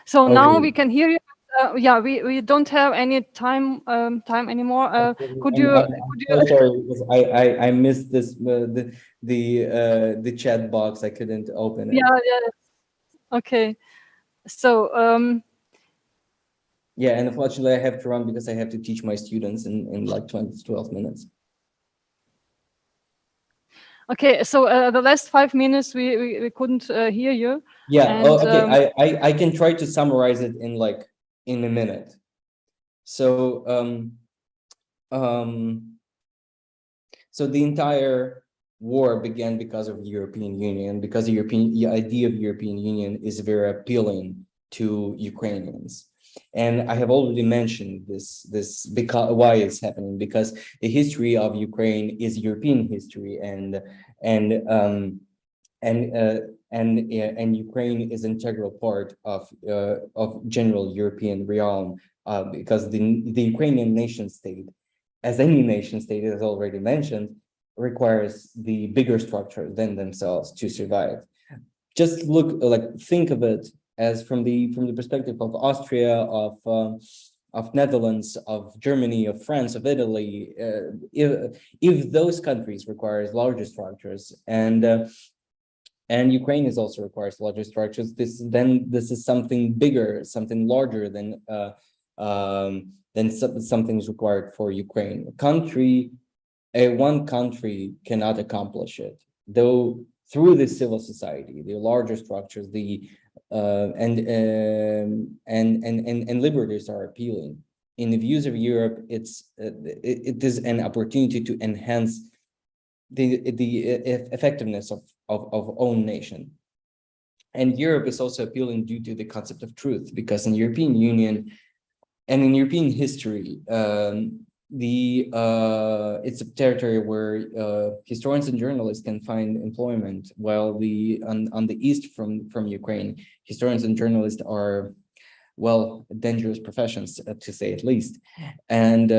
So now Okay. we can hear you. Yeah, we don't have any time anymore. Could you? I'm so sorry because I missed this the chat box. I couldn't open it. Yeah. Okay. So yeah, and unfortunately I have to run because I have to teach my students in like 12 minutes. okay, so the last 5 minutes we couldn't hear you. Yeah. And, okay. I can try to summarize it in a minute. So so the entire war began because of the European Union, because the idea of European Union is very appealing to Ukrainians. And I have already mentioned this because why it's happening, because the history of Ukraine is European history, and Ukraine is an integral part of general European realm, because the Ukrainian nation state, as any nation state, as already mentioned, requires the bigger structure than themselves to survive. Just think of it as from the perspective of Austria, of Netherlands, of Germany, of France, of Italy. If those countries requires larger structures, and Ukraine is also requires larger structures, this is something bigger, something larger than something is required for Ukraine. One country cannot accomplish it, though through the civil society, the larger structures, and liberties are appealing. In the views of Europe, it is an opportunity to enhance the effectiveness of own nation. And Europe is also appealing due to the concept of truth, because in European Union and in European history, it's a territory where historians and journalists can find employment, while on the east from Ukraine, historians and journalists are, well, dangerous professions, to say at least. And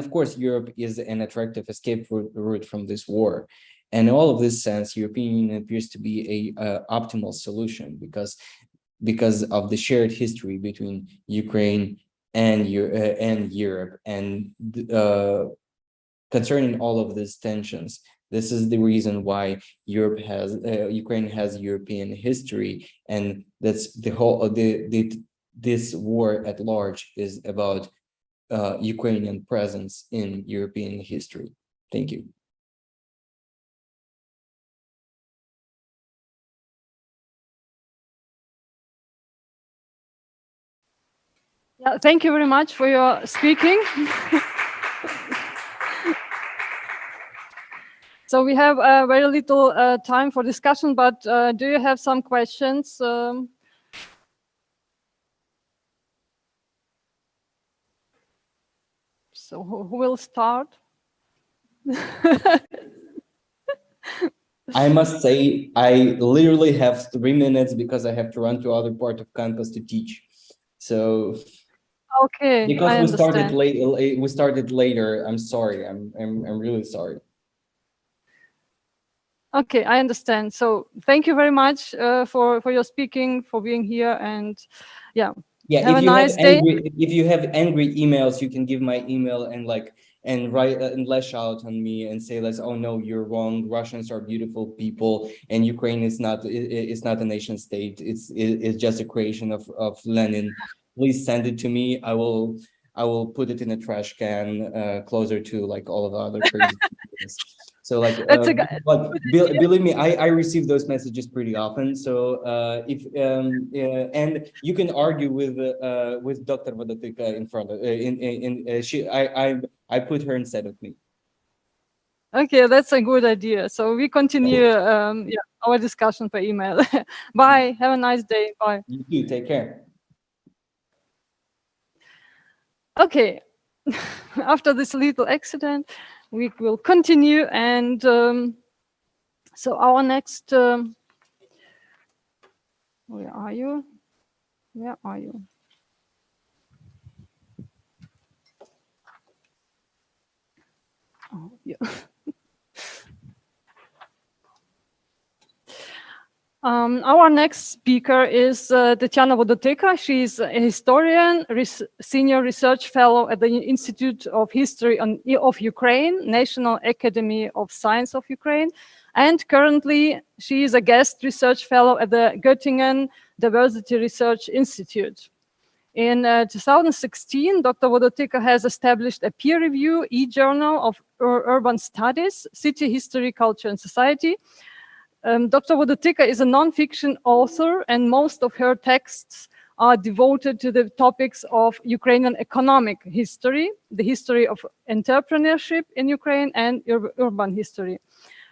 of course, Europe is an attractive escape route from this war. And in all of this sense, European Union appears to be a optimal solution, because of the shared history between Ukraine and Europe, and concerning all of these tensions, this is the reason why Ukraine has European history, and that's the whole this war at large is about Ukrainian presence in European history. Thank you. Yeah, thank you very much for your speaking. So we have very little time for discussion, but do you have some questions? So who will start? I must say, I literally have 3 minutes because I have to run to other part of campus to teach. So, okay, because I understand. we started later. I'm sorry. I'm really sorry. Okay, I understand. So thank you very much for your speaking, for being here, and yeah. Yeah, have a nice day. If you have angry emails, you can give my email and write and lash out on me and say, oh no, you're wrong. Russians are beautiful people, and Ukraine is not a nation state. It's just a creation of Lenin. Please send it to me. I will put it in a trash can closer to all of the other crazy things. So like, believe me, I receive those messages pretty often. So and you can argue with Dr. Vodotyka in front of I put her instead of me. Okay, that's a good idea. So we continue our discussion by email. Bye. Have a nice day. Bye. You too. Take care. Okay. After this little accident, we will continue, and so our next. Where are you? Where are you? Oh, yeah. Our next speaker is Tetiana Vodotyka. She is a historian, senior research fellow at the Institute of History of Ukraine, National Academy of Science of Ukraine, and currently she is a guest research fellow at the Göttingen Diversity Research Institute. In 2016, Dr. Vodotyka has established a peer-review e-journal of urban studies, city history, culture, and society. Dr. Vodotyka is a non-fiction author, and most of her texts are devoted to the topics of Ukrainian economic history, the history of entrepreneurship in Ukraine, and urban history.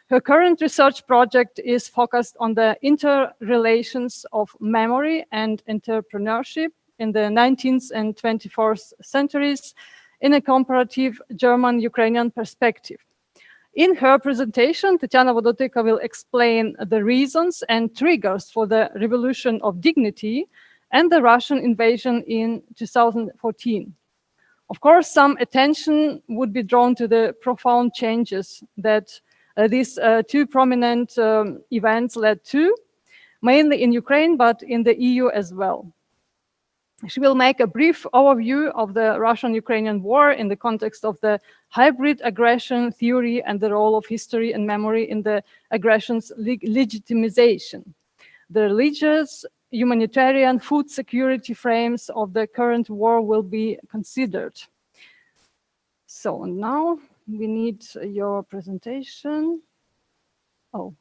Her current research project is focused on the interrelations of memory and entrepreneurship in the 19th and 21st centuries in a comparative German-Ukrainian perspective. In her presentation, Tetiana Vodotyka will explain the reasons and triggers for the Revolution of Dignity and the Russian invasion in 2014. Of course, some attention would be drawn to the profound changes that these two prominent events led to, mainly in Ukraine, but in the EU as well. She will make a brief overview of the Russian-Ukrainian War in the context of the hybrid aggression theory and the role of history and memory in the aggression's legitimization. The religious, humanitarian, food security frames of the current war will be considered. So now we need your presentation. Oh.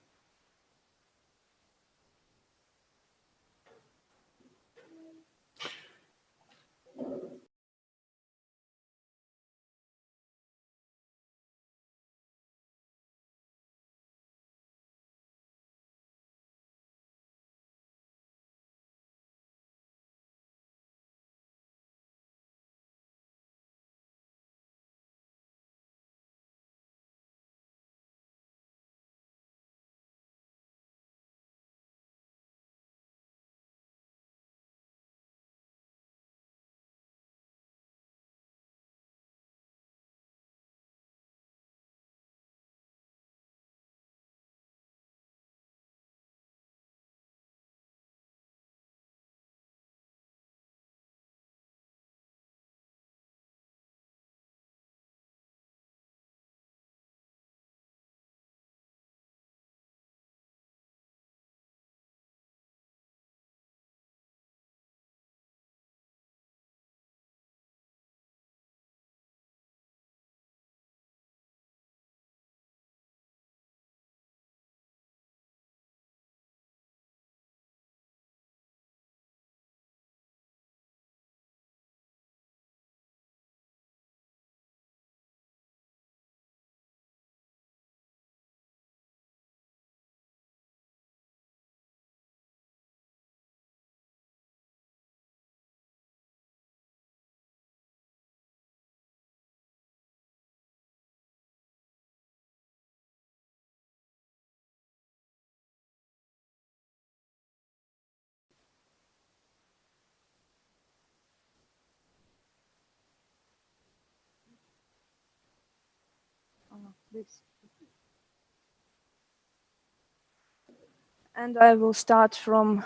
And I will start from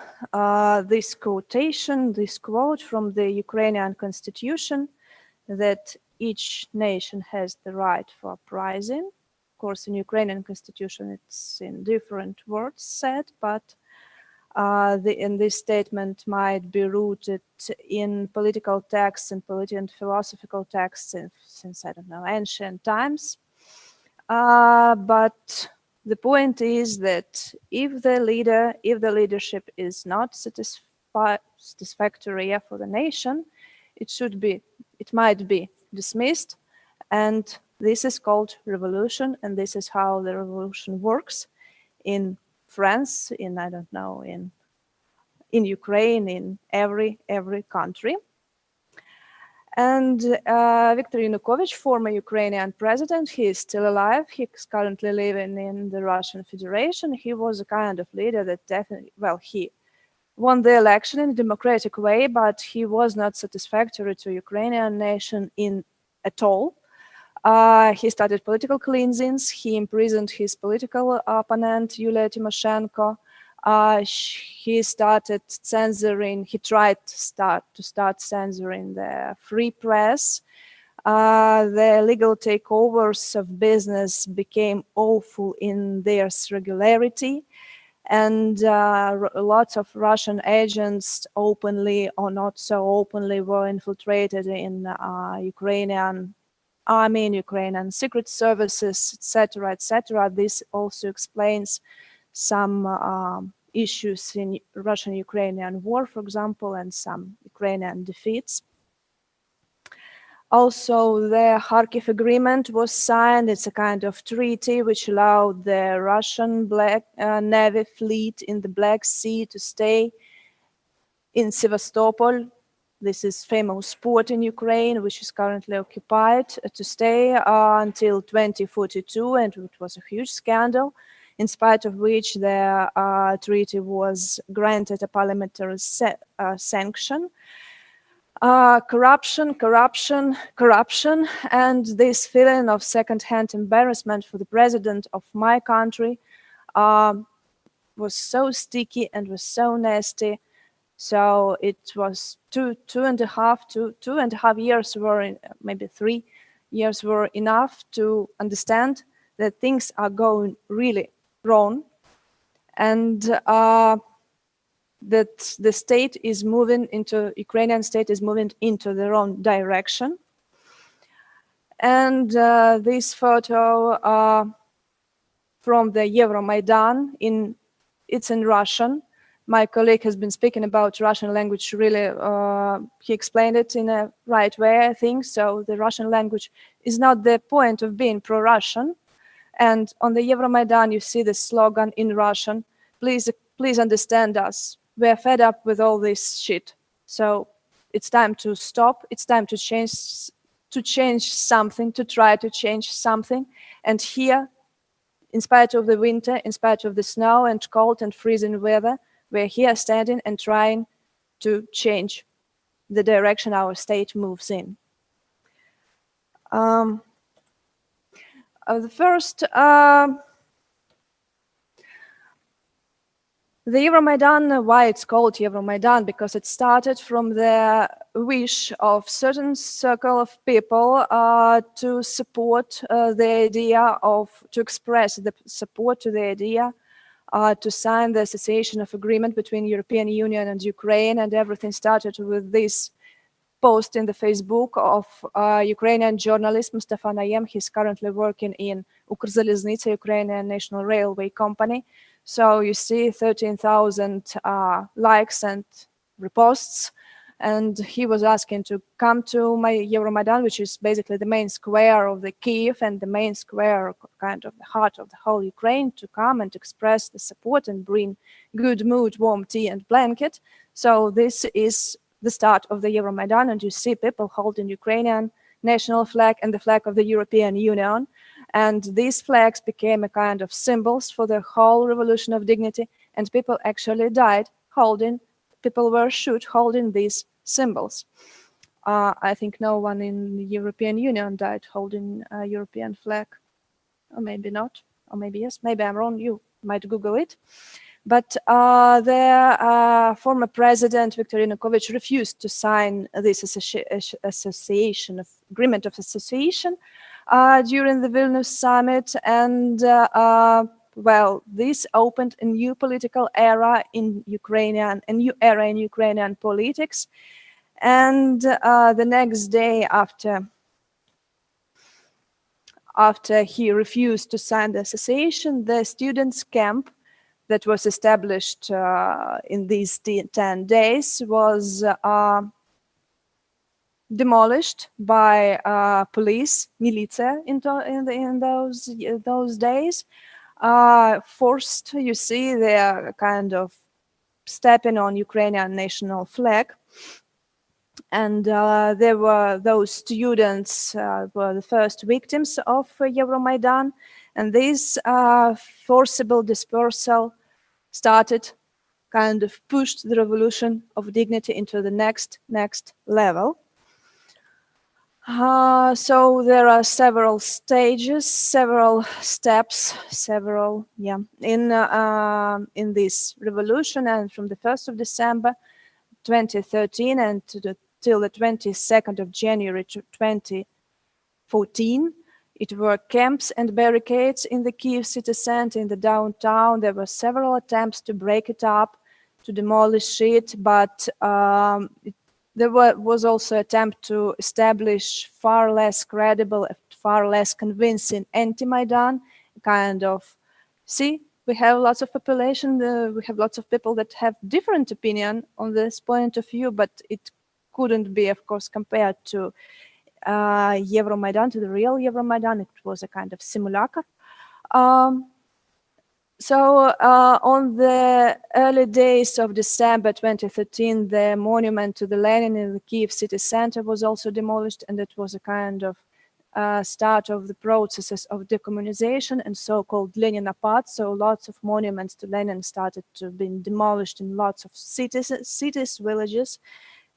this quotation, this quote from the Ukrainian constitution, that each nation has the right for uprising. Of course, in Ukrainian constitution, it's in different words said, but in this statement might be rooted in political texts and political and philosophical texts since, I don't know, ancient times. But the point is that if the leadership is not satisfactory for the nation, it might be dismissed, and this is called revolution, and this is how the revolution works in France, I don't know, in Ukraine, in every country. And Viktor Yanukovych, former Ukrainian president, he is still alive. He's currently living in the Russian Federation. He was a kind of leader that definitely, well, he won the election in a democratic way, but he was not satisfactory to Ukrainian nation at all. He started political cleansings. He imprisoned his political opponent, Yulia Tymoshenko. He started censoring, he tried to start censoring the free press. The legal takeovers of business became awful in their regularity. And lots of Russian agents, openly or not so openly, were infiltrated in Ukrainian army, in Ukrainian secret services, etc., etc. This also explains some issues in Russian-Ukrainian War, for example, and some Ukrainian defeats. Also, the Kharkiv Agreement was signed. It's a kind of treaty which allowed the Russian Navy fleet in the Black Sea to stay in Sevastopol. This is famous port in Ukraine, which is currently occupied, to stay until 2042, and it was a huge scandal, in spite of which the treaty was granted a parliamentary sanction. Corruption, and this feeling of second-hand embarrassment for the president of my country was so sticky and was so nasty. So it was two and a half years were, maybe 3 years were enough to understand that things are going really wrong, and that the state is moving into, Ukrainian state is moving into the wrong direction. And this photo from the Euromaidan, it's in Russian. My colleague has been speaking about Russian language, really, he explained it in a right way, I think. So the Russian language is not the point of being pro-Russian. And on the Euromaidan, you see the slogan in Russian, please understand us. We're fed up with all this shit. So it's time to stop. It's time to change something, to try to change something. And here, in spite of the winter, in spite of the snow and cold and freezing weather, we're here standing and trying to change the direction our state moves in. The first, the Euromaidan, why it's called Euromaidan? Because it started from the wish of certain circle of people to support the idea of, to express the support to the idea to sign the association of agreement between European Union and Ukraine, and everything started with this post in the Facebook of Ukrainian journalist Mustafa Naem. He's currently working in Ukrzaliznytsia, Ukrainian National Railway Company. So you see 13,000 likes and reposts, and he was asking to come to my Euromaidan, which is basically the main square of the Kiev and the main square, kind of the heart of the whole Ukraine, to come and express the support and bring good mood, warm tea and blanket. So this is the start of the Euromaidan, and you see people holding Ukrainian national flag and the flag of the European Union. And these flags became a kind of symbols for the whole revolution of dignity, and people actually died holding, people were shot holding these symbols. I think no one in the European Union died holding a European flag, or maybe not, or maybe yes, maybe I'm wrong, you might Google it. But the former president, Viktor Yanukovych, refused to sign this association of agreement of association during the Vilnius summit, and well, this opened a new political era in Ukrainian, a new era in Ukrainian politics. And the next day after after he refused to sign the association, the students' camp that was established in these 10 days was demolished by police, militia in those days. Forced, you see, they are kind of stepping on Ukrainian national flag. And there were those students were the first victims of Euromaidan. And this forcible dispersal started, kind of pushed the revolution of dignity into the next level. So there are several stages, several steps, in this revolution, and from the 1st of December 2013 and till the 22nd of January 2014, it were camps and barricades in the Kiev city center, in the downtown. There were several attempts to break it up, to demolish it, but there was also an attempt to establish far less credible, far less convincing anti-Maidan, kind of, see, we have lots of population, we have lots of people that have different opinion on this point of view, but it couldn't be, of course, compared to Euromaidan, to the real Euromaidan. It was a kind of simulacre. So on the early days of December 2013, the monument to the Lenin in the Kiev city center was also demolished, and it was a kind of start of the processes of decommunization and so-called Leninapad. So lots of monuments to Lenin started to be demolished in lots of cities, villages,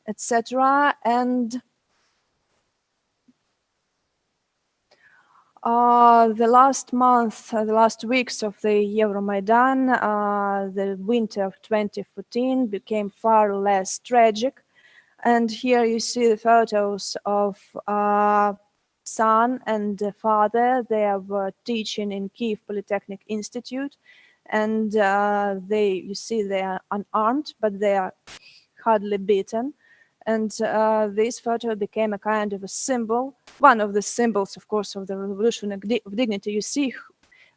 etc. And the last month, the last weeks of the Euromaidan, the winter of 2014 became far less tragic. And here you see the photos of son and father. They were teaching in Kiev Polytechnic Institute. And you see they are unarmed, but they are hardly beaten. And this photo became a kind of a symbol, one of the symbols, of course, of the revolution of dignity. You see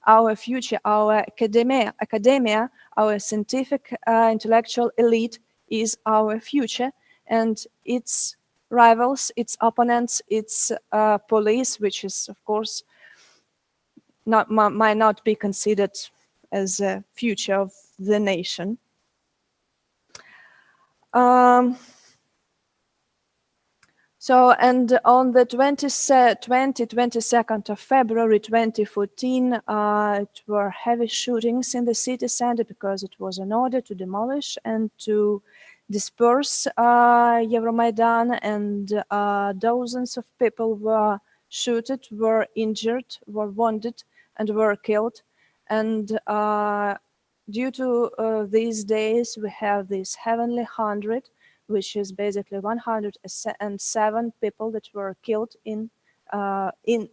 our future, our academia, our scientific intellectual elite is our future, and its rivals, its opponents, its police, which is, of course, might not be considered as a future of the nation. So, and on the 22nd of February 2014, it were heavy shootings in the city center because it was an order to demolish and to disperse Euromaidan, and dozens of people were shot, were injured, were wounded, and were killed. And due to these days, we have this Heavenly 100, which is basically 107 people that were killed in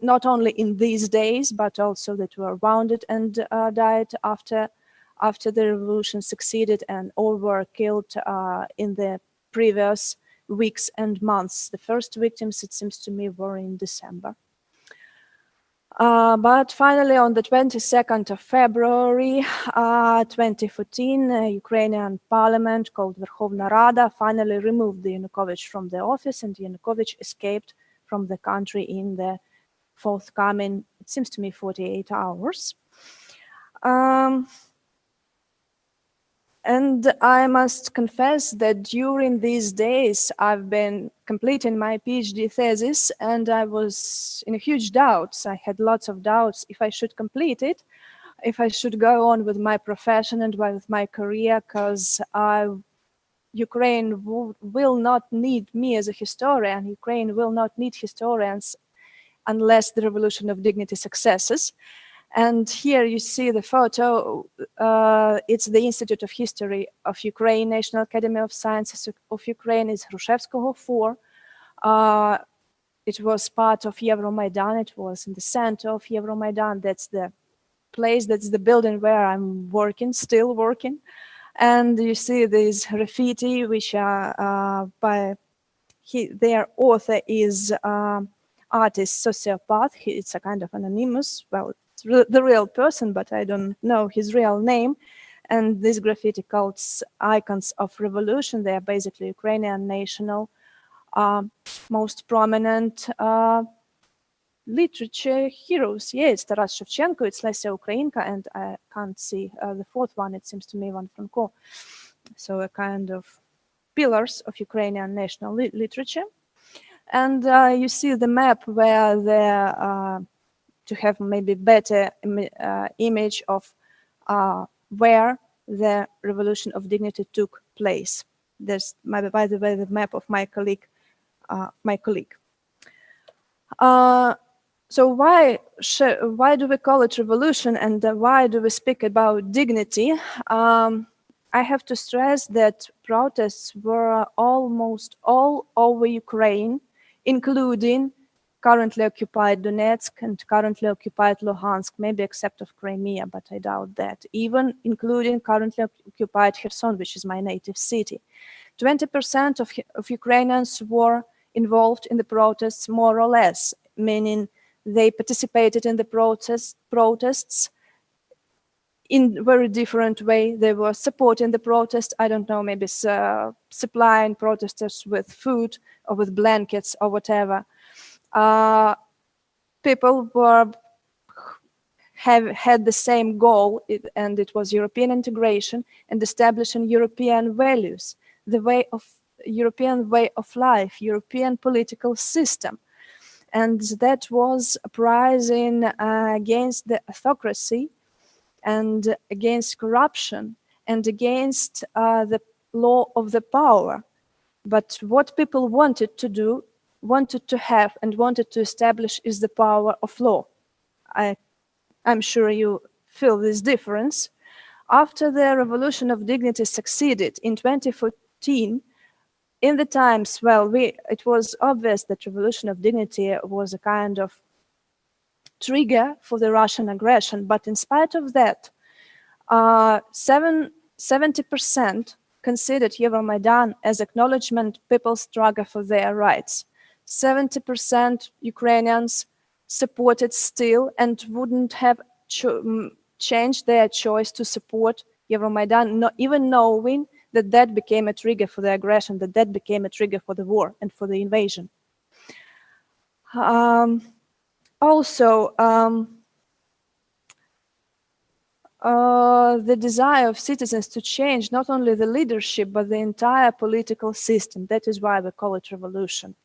not only in these days, but also that were wounded and died after the revolution succeeded, and all were killed in the previous weeks and months. The first victims, it seems to me, were in December. But finally, on the 22nd of February 2014, Ukrainian parliament called Verkhovna Rada finally removed Yanukovych from the office, and Yanukovych escaped from the country in the forthcoming, it seems to me, 48 hours. And I must confess that during these days, I've been completing my PhD thesis, and I was in huge doubts. I had lots of doubts if I should complete it, if I should go on with my profession and with my career, because Ukraine will not need me as a historian. Ukraine will not need historians unless the Revolution of Dignity successes. And here you see the photo. It's the Institute of History of Ukraine, National Academy of Sciences of Ukraine. It's Hrushevskoho 4. It was part of Euromaidan. It was in the center of Euromaidan. That's the place, that's the building where I'm working, still working. And you see these graffiti, which are by their author is artist sociopath. It's a kind of anonymous, well, it's the real person, but I don't know his real name. And these graffiti called icons of revolution. They are basically Ukrainian national, most prominent literature heroes. Yeah, it's Taras Shevchenko, it's Lesya Ukrainka, and I can't see the fourth one, it seems to me, Ivan Franko. So a kind of pillars of Ukrainian national literature. And you see the map where there, to have maybe better image of where the Revolution of Dignity took place. There's, by the way, the map of my colleague. So why do we call it revolution, and why do we speak about dignity? I have to stress that protests were almost all over Ukraine, including currently occupied Donetsk and currently occupied Luhansk, maybe except of Crimea, but I doubt that. Even including currently occupied Kherson, which is my native city. 20% of Ukrainians were involved in the protests, more or less, meaning they participated in the protests in a very different way. They were supporting the protest, I don't know, maybe supplying protesters with food or with blankets or whatever. People had the same goal, and it was European integration and establishing European values, the European way of life, European political system. And that was uprising against the autocracy and against corruption and against the law of the power. But what people wanted to do, wanted to have and wanted to establish is the power of law. I'm sure you feel this difference. After the Revolution of Dignity succeeded in 2014, in the times, well, it was obvious that Revolution of Dignity was a kind of trigger for the Russian aggression. But in spite of that, 70% considered Euromaidan as acknowledgement people's struggle for their rights. 70% Ukrainians supported still and wouldn't have changed their choice to support Euromaidan, not even knowing that that became a trigger for the aggression, that became a trigger for the war and for the invasion. Also, the desire of citizens to change not only the leadership, but the entire political system. That is why we call it revolution.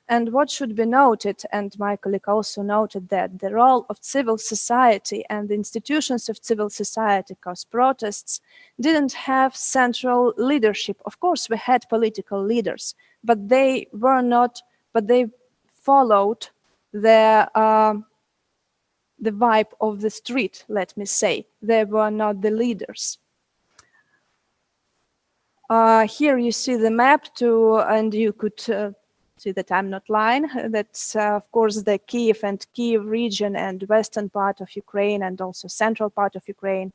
And what should be noted, and my colleague also noted that, the role of civil society and the institutions of civil society, because protests didn't have central leadership. Of course, we had political leaders, but they were not, but they followed the vibe of the street, let me say. They were not the leaders. Here you see the map and you could see that I'm not lying. That's, of course, the Kiev and Kiev region and western part of Ukraine and also central part of Ukraine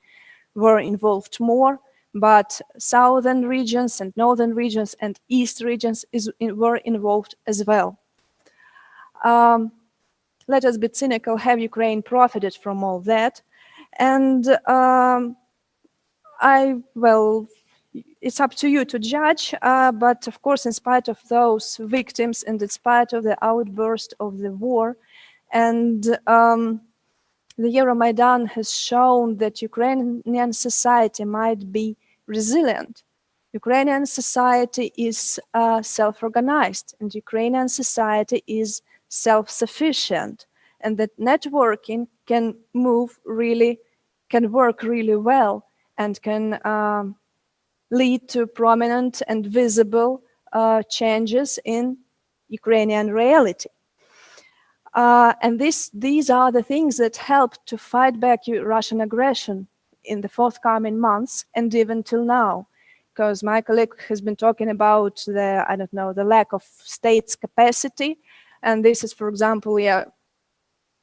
were involved more, but southern regions and northern regions and east regions were involved as well. Let us be cynical, have Ukraine profited from all that? And well, it's up to you to judge, but of course, in spite of those victims and in spite of the outburst of the war, and the Euromaidan has shown that Ukrainian society might be resilient. Ukrainian society is self-organized, and Ukrainian society is self-sufficient, and that networking can work really well and can lead to prominent and visible changes in Ukrainian reality. And these are the things that help to fight back Russian aggression in the forthcoming months and even till now. Because my colleague has been talking about the lack of states' capacity. And this is, for example,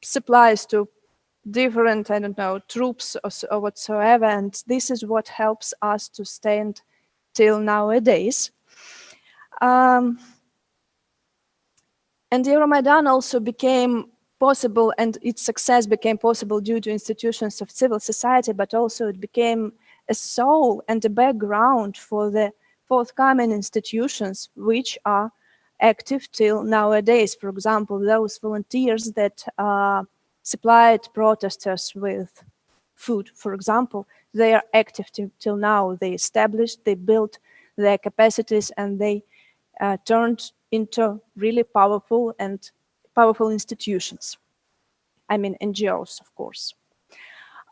supplies to different, troops or whatsoever. And this is what helps us to stand till nowadays. And Euromaidan also became possible, and its success became possible due to institutions of civil society, but also it became a soul and a background for the forthcoming institutions which are active till nowadays. For example, those volunteers that supplied protesters with food, for example, they are active till now. They established, they built their capacities, and they turned into really powerful institutions. I mean, NGOs, of course.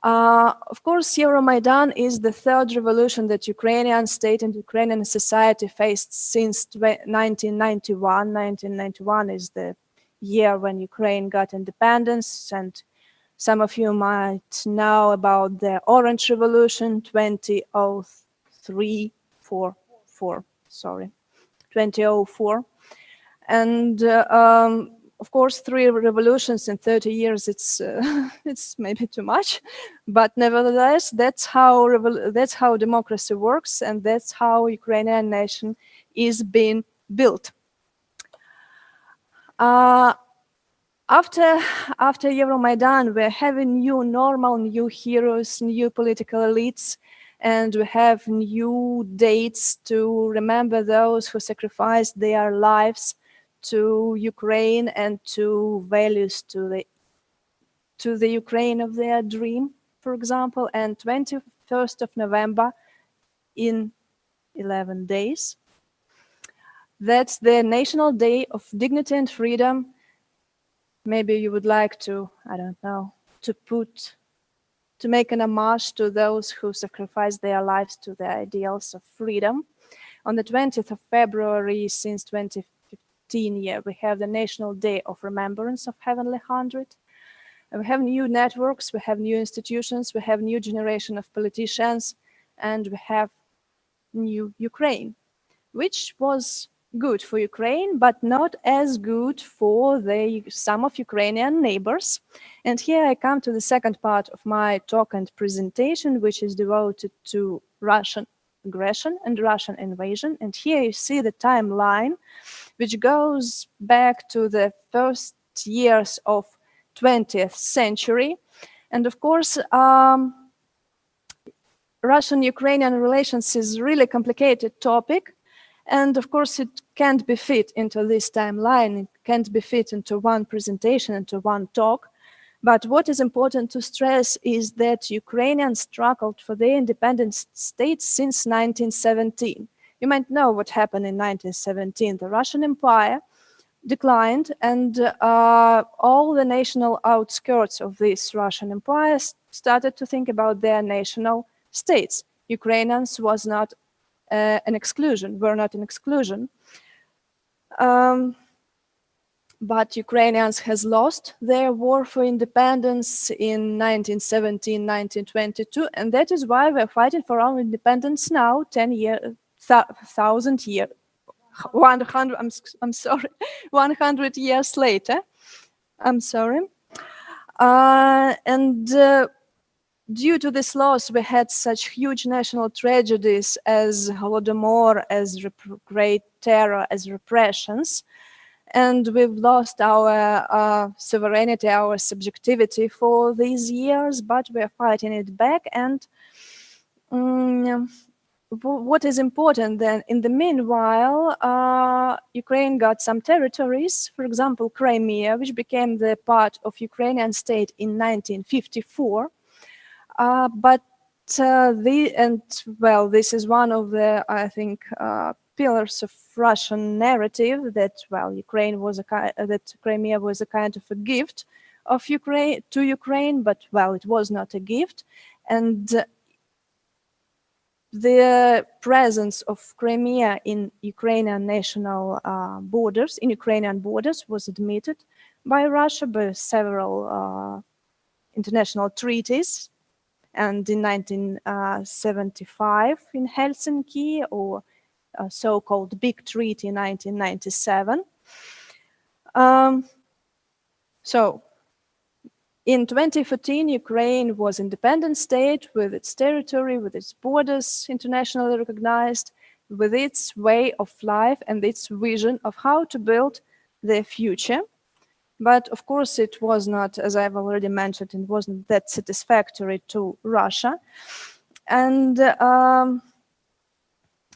Of course, Euromaidan is the third revolution that Ukrainian state and Ukrainian society faced since 1991. 1991 is the year when Ukraine got independence, and some of you might know about the Orange Revolution, 2004. And of course, 3 revolutions in 30 years, it's maybe too much, but nevertheless, that's how democracy works, and that's how Ukrainian nation is being built. After Euromaidan, we're having new heroes, new political elites, and we have new dates to remember those who sacrificed their lives to Ukraine and to values to the Ukraine of their dream, for example. And 21st of November, in 11 days, that's the National Day of Dignity and Freedom. Maybe you would like to, I don't know, to make an homage to those who sacrificed their lives to the ideals of freedom. On the 20th of February, since 2015 year, we have the National Day of Remembrance of Heavenly Hundred. And we have new networks, we have new institutions, we have new generation of politicians, and we have new Ukraine, which was good for Ukraine, but not as good for some of Ukrainian neighbors. And here I come to the second part of my talk and presentation, which is devoted to Russian aggression and Russian invasion. And here you see the timeline, which goes back to the first years of 20th century. And of course, Russian-Ukrainian relations is a really complicated topic. And of course, it can't be fit into this timeline. It can't be fit into one presentation, into one talk. But what is important to stress is that Ukrainians struggled for their independent state since 1917. You might know what happened in 1917. The Russian Empire declined, and all the national outskirts of this Russian Empire started to think about their national states. Ukrainians was not an exclusion, were not an exclusion. But Ukrainians has lost their war for independence in 1917, 1922, and that is why we're fighting for our independence now, 100 years later. I'm sorry. Due to this loss, we had such huge national tragedies as Holodomor, as great terror, as repressions. And we've lost our sovereignty, our subjectivity for these years, but we're fighting it back. And what is important then, in the meanwhile, Ukraine got some territories, for example, Crimea, which became the part of Ukrainian state in 1954. This is one of the, I think, pillars of Russian narrative that, that Crimea was a kind of a gift of Ukraine to Ukraine, but it was not a gift, and the presence of Crimea in Ukrainian national borders, was admitted by Russia by several international treaties. And in 1975 in Helsinki, or so-called Big Treaty in 1997. In 2014, Ukraine was an independent state with its territory, with its borders internationally recognized, with its way of life and its vision of how to build their future. But of course, it was not, as I've already mentioned, it wasn't that satisfactory to Russia. And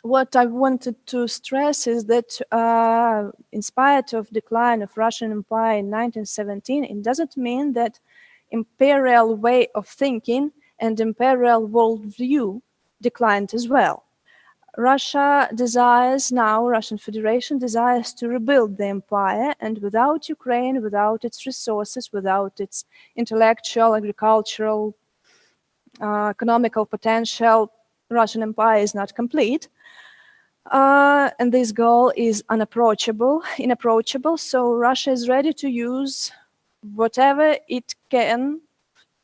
what I wanted to stress is that in spite of decline of Russian Empire in 1917, it doesn't mean that imperial way of thinking and imperial worldview declined as well. Russia desires now, Russian Federation desires to rebuild the empire, and without Ukraine, without its resources, without its intellectual, agricultural, economical potential, Russian empire is not complete. And this goal is inapproachable. So Russia is ready to use whatever it can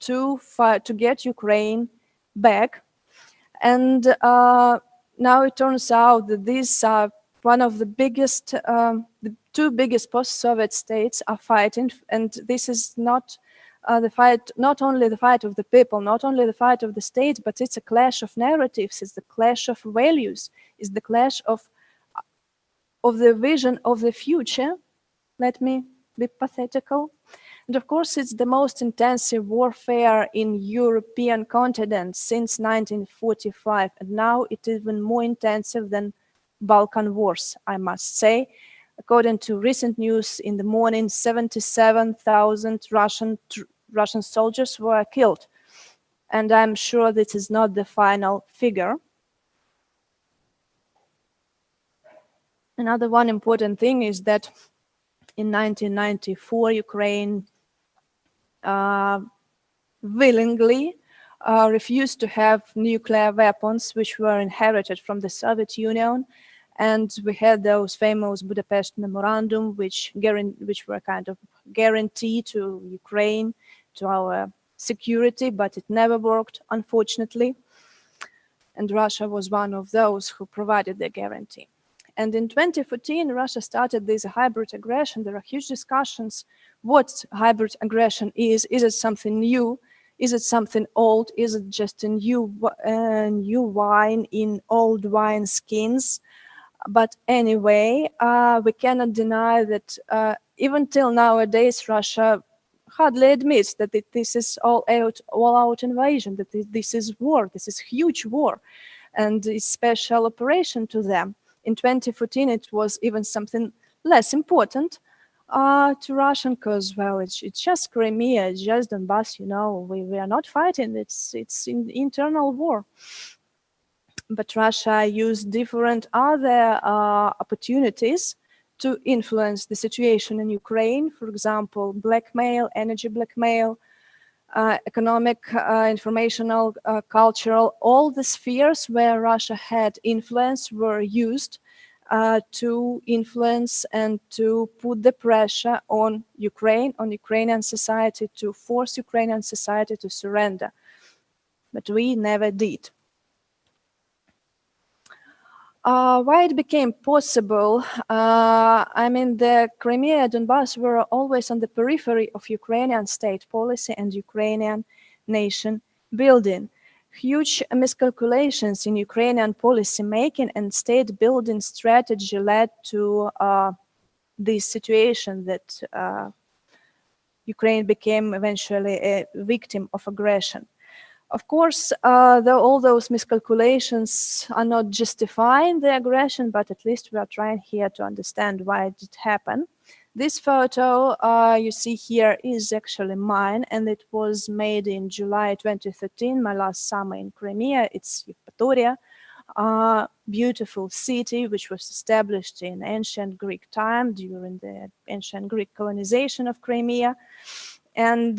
to get Ukraine back. And now it turns out that these are one of the biggest, the two biggest post-Soviet states are fighting, and this is not the fight, not only the fight of the people, not only the fight of the state, but it's a clash of narratives, it's the clash of values, it's the clash of the vision of the future. Let me be pathetical. And of course, it's the most intensive warfare in European continent since 1945, and now it is even more intensive than Balkan wars, I must say. According to recent news in the morning, 77,000 Russian soldiers were killed. And I'm sure this is not the final figure. Another one important thing is that in 1994, Ukraine willingly refused to have nuclear weapons, which were inherited from the Soviet Union. And we had those famous Budapest memorandum, which were kind of guarantee to Ukraine, to our security, but it never worked, unfortunately. And Russia was one of those who provided the guarantee. And in 2014, Russia started this hybrid aggression. There are huge discussions what hybrid aggression is. Is it something new? Is it something old? Is it just a new wine in old wine skins? But anyway, we cannot deny that even till nowadays, Russia hardly admits that this is all-out invasion, that this is war, this is huge war, and it's special operation to them. In 2014, it was even something less important to Russian, because, well, it's just Crimea, it's just Donbass, you know, we are not fighting, it's in internal war. But Russia used different other opportunities to influence the situation in Ukraine. For example, blackmail, energy blackmail, economic, informational, cultural, all the spheres where Russia had influence were used to influence and to put the pressure on Ukraine, on Ukrainian society, to force Ukrainian society to surrender. But we never did. Why it became possible, I mean, the Crimea and Donbass were always on the periphery of Ukrainian state policy and Ukrainian nation building. Huge miscalculations in Ukrainian policy making and state building strategy led to this situation that Ukraine became eventually a victim of aggression. Of course, all those miscalculations are not justifying the aggression, but at least we are trying here to understand why it did happen. This photo you see here is actually mine, and it was made in July 2013, my last summer in Crimea. It's Yevpatoria, beautiful city which was established in ancient Greek time during the ancient Greek colonization of Crimea. And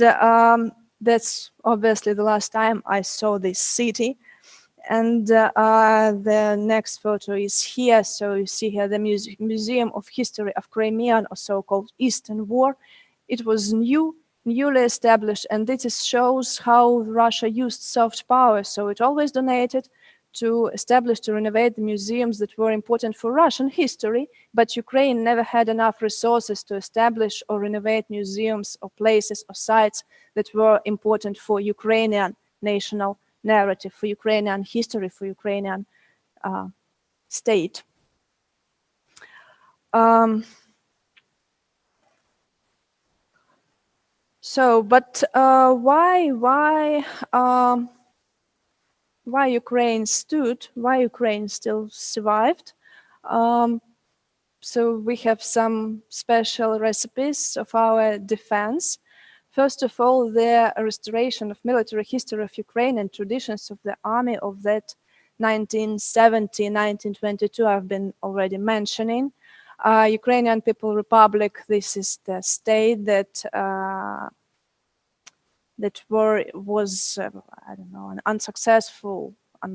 that's obviously the last time I saw this city. And the next photo is here. So you see here the Museum of History of Crimea, or so-called Eastern War. It was newly established, and this shows how Russia used soft power. So it always donated to establish, to renovate the museums that were important for Russian history, but Ukraine never had enough resources to establish or renovate museums or places or sites that were important for Ukrainian national narrative, for Ukrainian history, for Ukrainian state. So, but why Ukraine stood? Why Ukraine still survived? So we have some special recipes of our defense. First of all, the restoration of military history of Ukraine and traditions of the army of that 1970, 1922 I've been already mentioning. Ukrainian People Republic, this is the state that was I don't know, an unsuccessful,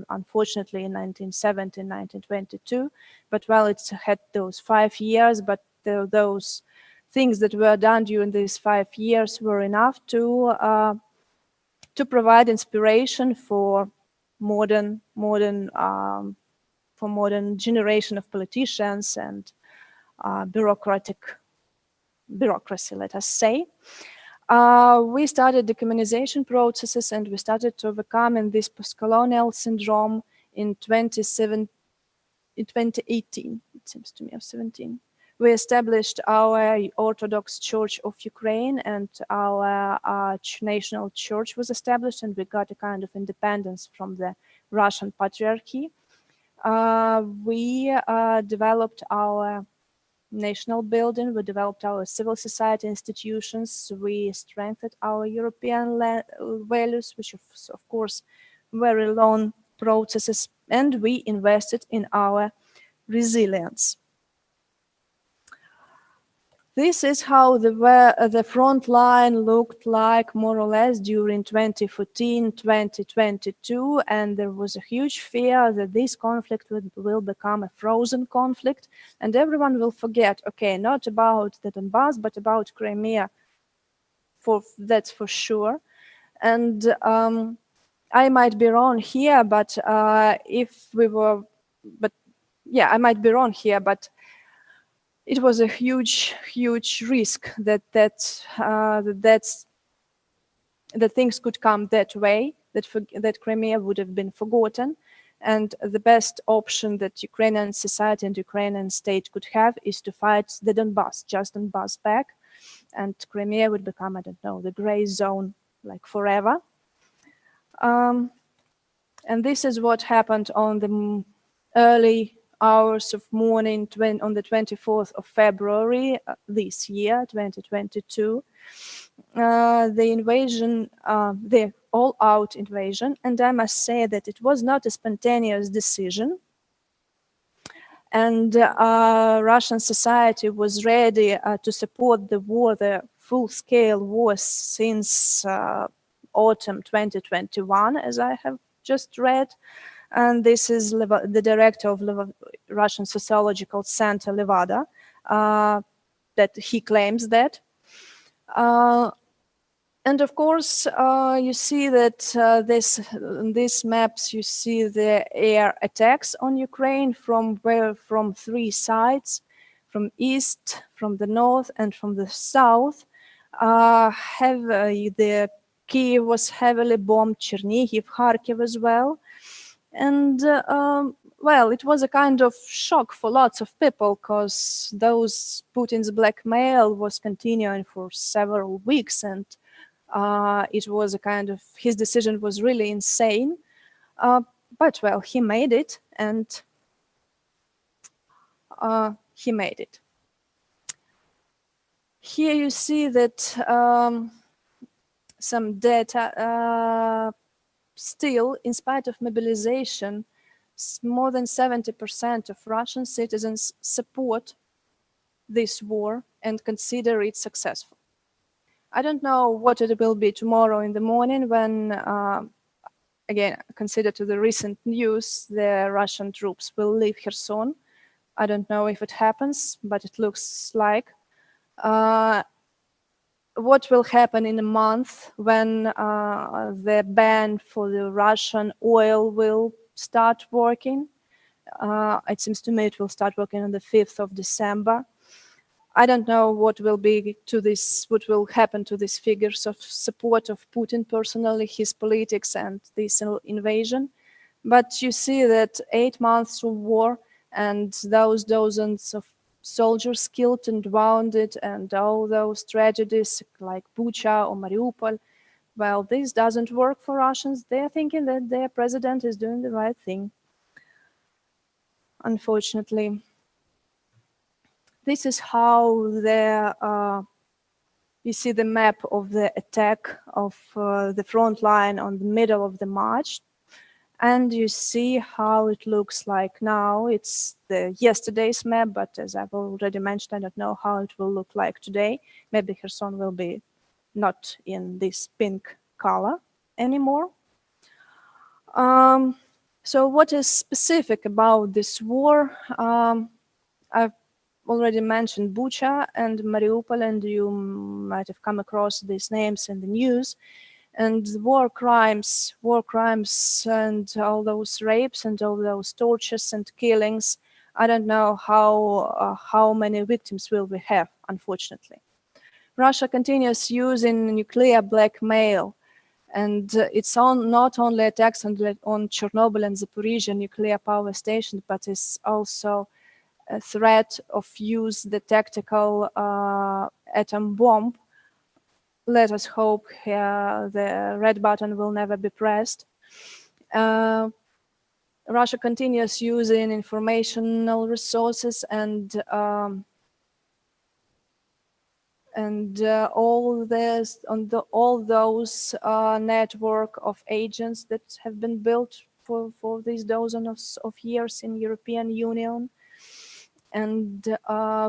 unfortunately, in 1970, 1922. But well, it's had those 5 years, but those things that were done during these 5 years were enough to provide inspiration for modern generation of politicians and bureaucracy, let us say. We started decommunization processes, and we started to overcome in this post-colonial syndrome in 2018, it seems to me, or 17. We established our Orthodox Church of Ukraine, and our national church was established, and we got a kind of independence from the Russian patriarchy. We developed our national building, we developed our civil society institutions, we strengthened our European values, which of course very long processes, and we invested in our resilience. This is how the front line looked like more or less during 2014, 2022, and there was a huge fear that this conflict will become a frozen conflict, and everyone will forget, okay, not about the Donbass, but about Crimea, that's for sure. And I might be wrong here, but I it was a huge risk that things could come that way, that Crimea would have been forgotten, and the best option that Ukrainian society and Ukrainian state could have is to fight the Donbass, just Donbass back, and Crimea would become, I don't know, the gray zone, like forever. And this is what happened on the early hours of morning on the 24th of February this year, 2022. The invasion, the all-out invasion, and I must say that it was not a spontaneous decision. And Russian society was ready to support the war, the full-scale war, since autumn 2021, as I have just read. And this is the director of Russian Sociological Center, Levada, that he claims that. And of course, you see that in these maps, you see the air attacks on Ukraine from 3 sides, from east, from the north, and from the south. The Kyiv was heavily bombed, Chernihiv, Kharkiv as well. And well, it was a kind of shock for lots of people, because Putin's blackmail was continuing for several weeks, and it was a kind of, his decision was really insane. But well, he made it, and he made it. Here you see that some data. Still, in spite of mobilization, more than 70% of Russian citizens support this war and consider it successful. I don't know what it will be tomorrow in the morning when, again, consider to the recent news, the Russian troops will leave Kherson. I don't know if it happens, but it looks like. What will happen in a month when the ban for the Russian oil will start working? It seems to me it will start working on the 5th of December. I don't know what will happen to these figures of support of Putin personally, his politics, and this invasion. But you see that 8 months of war and those dozens of soldiers killed and wounded and all those tragedies like Bucha or Mariupol. Well, this doesn't work for Russians. They're thinking that their president is doing the right thing, unfortunately. This is how you see the map of the attack of the front line on the middle of the march. And you see how it looks like now. It's the yesterday's map, but as I've already mentioned, I don't know how it will look like today. Maybe Kherson will be not in this pink color anymore. So what is specific about this war? I've already mentioned Bucha and Mariupol, and you might have come across these names in the news. And war crimes and all those rapes and all those tortures and killings, I don't know how many victims will we have, unfortunately. Russia continues using nuclear blackmail, and it's not only attacks on Chernobyl and Zaporizhzhia nuclear power stations, but it's also a threat of use the tactical atom bomb. Let us hope the red button will never be pressed. Russia continues using informational resources and all those network of agents that have been built for these dozens of years in European Union. And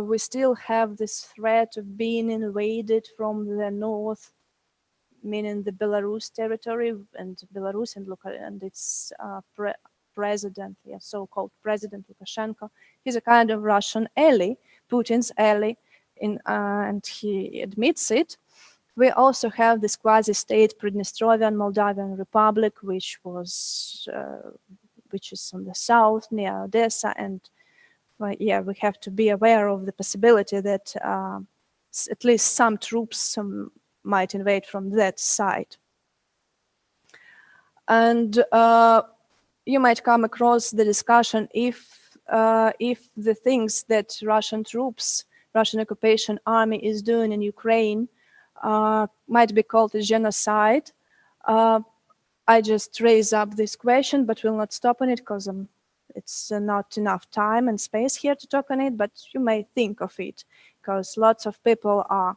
we still have this threat of being invaded from the north, meaning the Belarus territory, and Belarus and its president, so-called President Lukashenko. He's a kind of Russian ally, Putin's ally, and he admits it. We also have this quasi-state Pridnestrovyan Moldavian Republic, which is on the south near Odessa, and we have to be aware of the possibility that at least some troops might invade from that side. And you might come across the discussion if the things that Russian occupation army is doing in Ukraine might be called a genocide. I just raise up this question, but will not stop on it because it's not enough time and space here to talk on it, but you may think of it, because lots of people are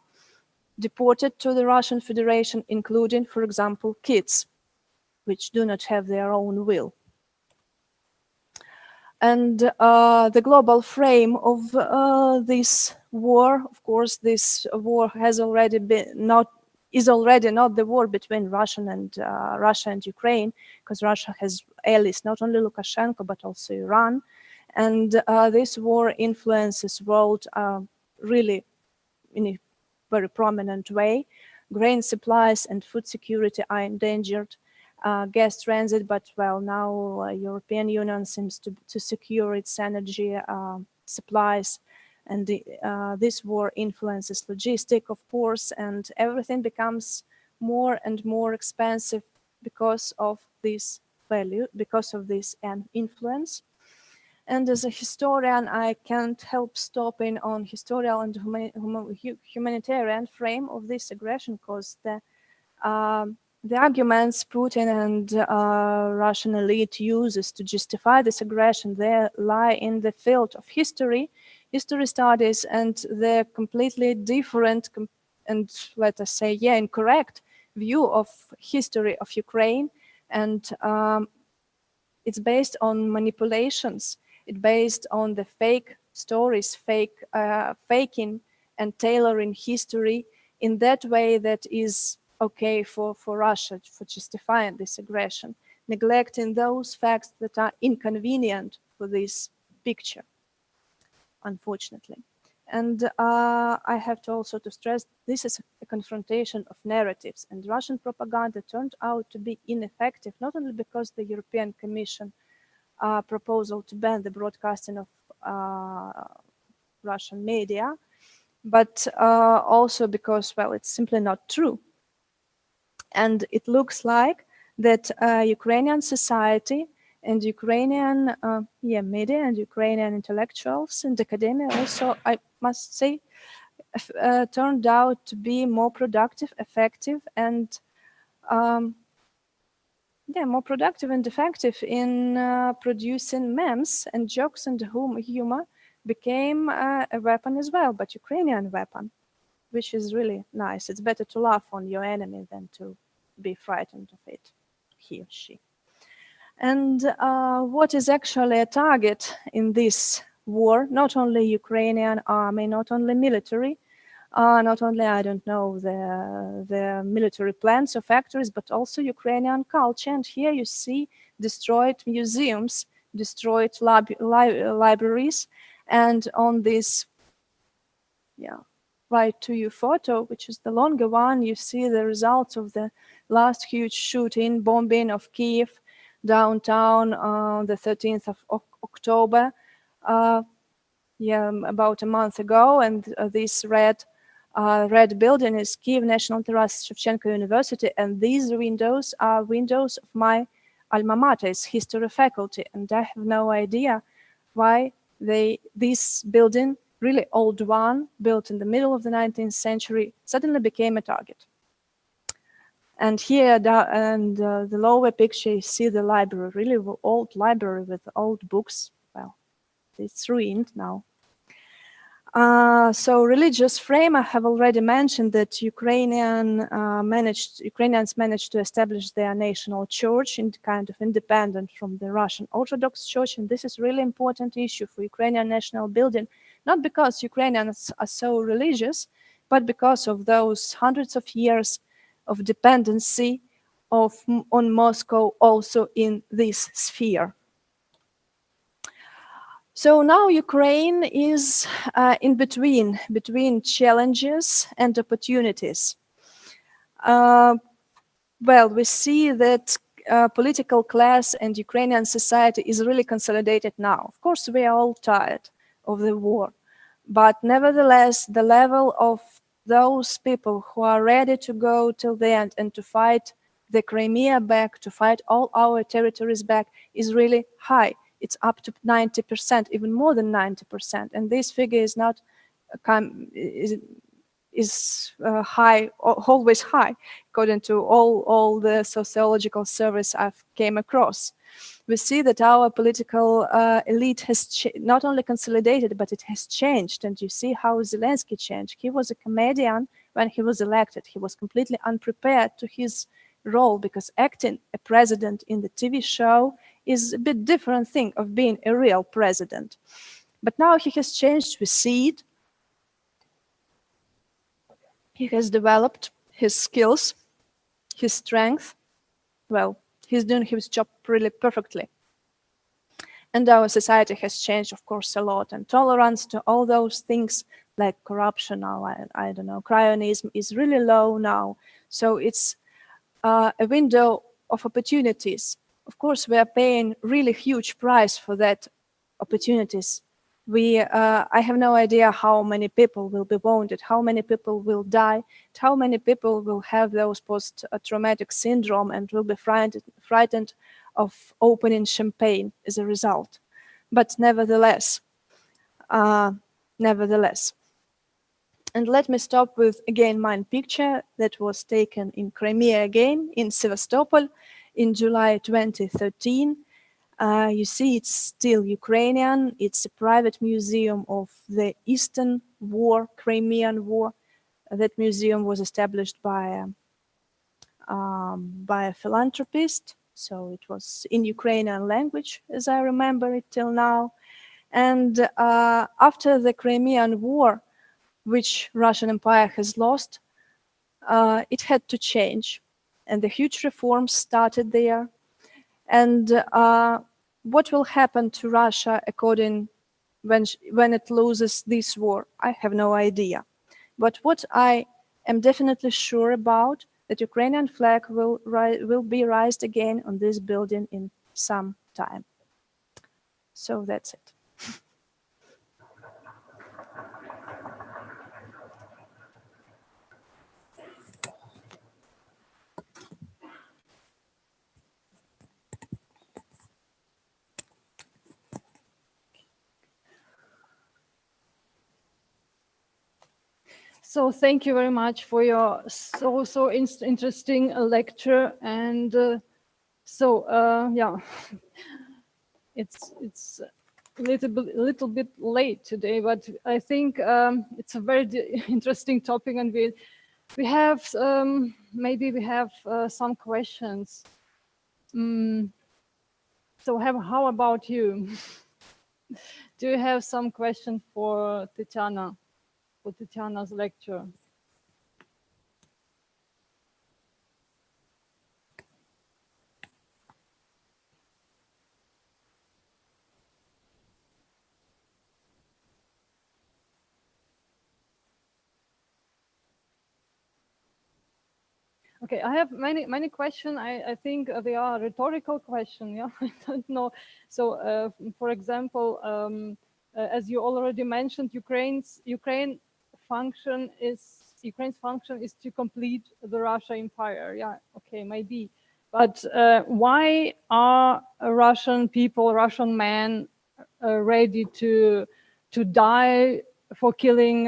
deported to the Russian Federation, including, for example, kids, which do not have their own will. And the global frame of this war, of course, this war is already not the war between Russia and Ukraine, because Russia has allies, not only Lukashenko, but also Iran. And this war influences world really in a very prominent way. Grain supplies and food security are endangered. Gas transit, but well, now European Union seems to secure its energy supplies. And this war influences logistics, of course, and everything becomes more and more expensive because of this value, because of this influence. And as a historian, I can't help stopping on historical and humanitarian frame of this aggression, because the arguments Putin and Russian elite uses to justify this aggression, they lie in the field of history studies, and the completely different and, let us say, incorrect view of history of Ukraine. And it's based on manipulations. It's based on the fake stories, faking and tailoring history in that way that is okay for Russia, for justifying this aggression, neglecting those facts that are inconvenient for this picture, unfortunately. And I have to also to stress, this is a confrontation of narratives, and Russian propaganda turned out to be ineffective, not only because the European Commission proposal to ban the broadcasting of Russian media, but also because, well, it's simply not true. And it looks like that Ukrainian society and Ukrainian media and Ukrainian intellectuals and academia also, I must say, turned out to be more productive, effective, and more productive and effective in producing memes and jokes, and humor became a weapon as well, but Ukrainian weapon, which is really nice. It's better to laugh on your enemy than to be frightened of it, he or she. And what is actually a target in this war? Not only Ukrainian army, not only military, not only, I don't know, the military plants or factories, but also Ukrainian culture. And here you see destroyed museums, destroyed libraries. And on this, right to you photo, which is the longer one, you see the results of the last huge shooting, bombing of Kyiv downtown on the 13th of October, about a month ago. And this red building is Kyiv National Taras Shevchenko University, and these windows are windows of my alma mater, it's history faculty, and I have no idea why this building, really old one, built in the middle of the 19th century, suddenly became a target. And here, the lower picture, you see the library, really old library with old books. Well, it's ruined now. So religious frame, I have already mentioned that Ukrainians managed to establish their national church in kind of independent from the Russian Orthodox Church. And this is really important issue for Ukrainian national building, not because Ukrainians are so religious, but because of those hundreds of years of dependency on Moscow also in this sphere. So now Ukraine is in between challenges and opportunities. Well, we see that political class and Ukrainian society is really consolidated now. Of course, we are all tired of the war, but nevertheless, the level of those people who are ready to go till the end and to fight the Crimea back, to fight all our territories back, is really high. It's up to 90%, even more than 90%. And this figure is not high, always high, according to all the sociological surveys I've came across. We see that our political elite has not only consolidated, but it has changed. And you see how Zelensky changed. He was a comedian when he was elected. He was completely unprepared to his role, because acting a president in the TV show is a bit different thing of being a real president. But now he has changed, we see it. He has developed his skills, his strength. Well, he's doing his job really perfectly. And our society has changed, of course, a lot. And tolerance to all those things like corruption, or I don't know, cryonism is really low now. So it's a window of opportunities. Of course, we are paying really huge price for that opportunities. I have no idea how many people will be wounded, how many people will die, how many people will have those post-traumatic syndrome and will be frightened of opening champagne as a result. But nevertheless. And let me stop with, again, my picture that was taken in Crimea again, in Sevastopol, in July 2013. You see it's still Ukrainian. It's a private museum of the Eastern War, Crimean War. That museum was established by a philanthropist. So it was in Ukrainian language, as I remember it till now. And after the Crimean War, which Russian Empire has lost, it had to change. And the huge reforms started there. And what will happen to Russia when it loses this war? I have no idea. But what I am definitely sure about, that Ukrainian flag will be raised again on this building in some time. So that's it. So thank you very much for your so interesting lecture. And yeah, it's a little bit late today, but I think it's a very interesting topic, and we have maybe we have some questions. So how about you? Do you have some question for Tetiana, for Tetiana's lecture? Okay, I have many questions. I think they are rhetorical questions. Yeah, I don't know. So, for example, as you already mentioned, Ukraine's function is to complete the Russia empire. Yeah, okay, maybe. But why are Russian people, Russian men, ready to die for killing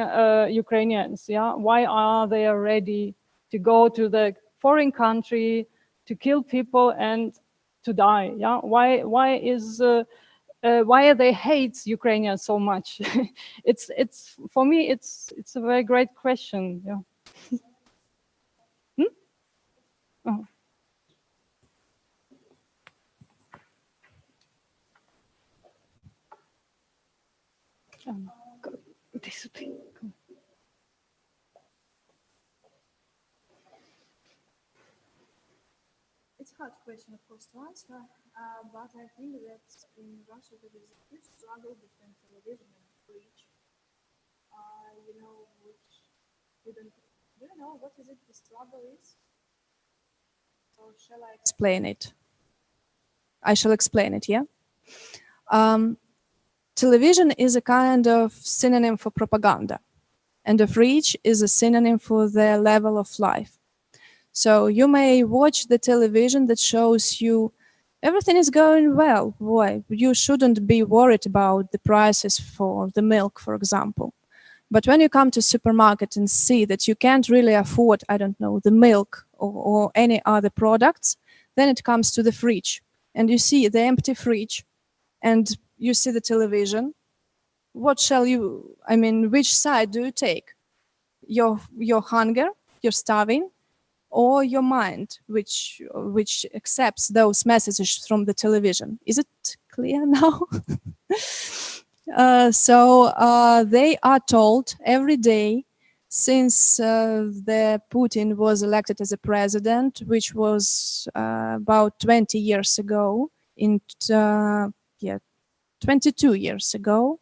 Ukrainians? Yeah, why are they ready to go to the foreign country to kill people and to die? Yeah, why are they hate Ukrainians so much? it's for me it's a very great question. Yeah. Oh. This thing. It's a hard question, of course, to answer, but I think that in Russia there is a huge struggle between television and preach. Which you don't. Do you know what is it? The struggle is. Or shall I Explain it? I shall explain it. Yeah. Television is a kind of synonym for propaganda, and of reach is a synonym for their level of life. So you may watch the television that shows you everything is going well. Why? You shouldn't be worried about the prices for the milk, for example. But when you come to supermarket and see that you can't really afford, I don't know, the milk or any other products, then it comes to the fridge. And you see the empty fridge and you see the television. What shall you, which side do you take? Your hunger, you're starving, or your mind, which accepts those messages from the television? Is it clear now? So they are told every day since the Putin was elected as a president, which was about 20 years ago, 22 years ago,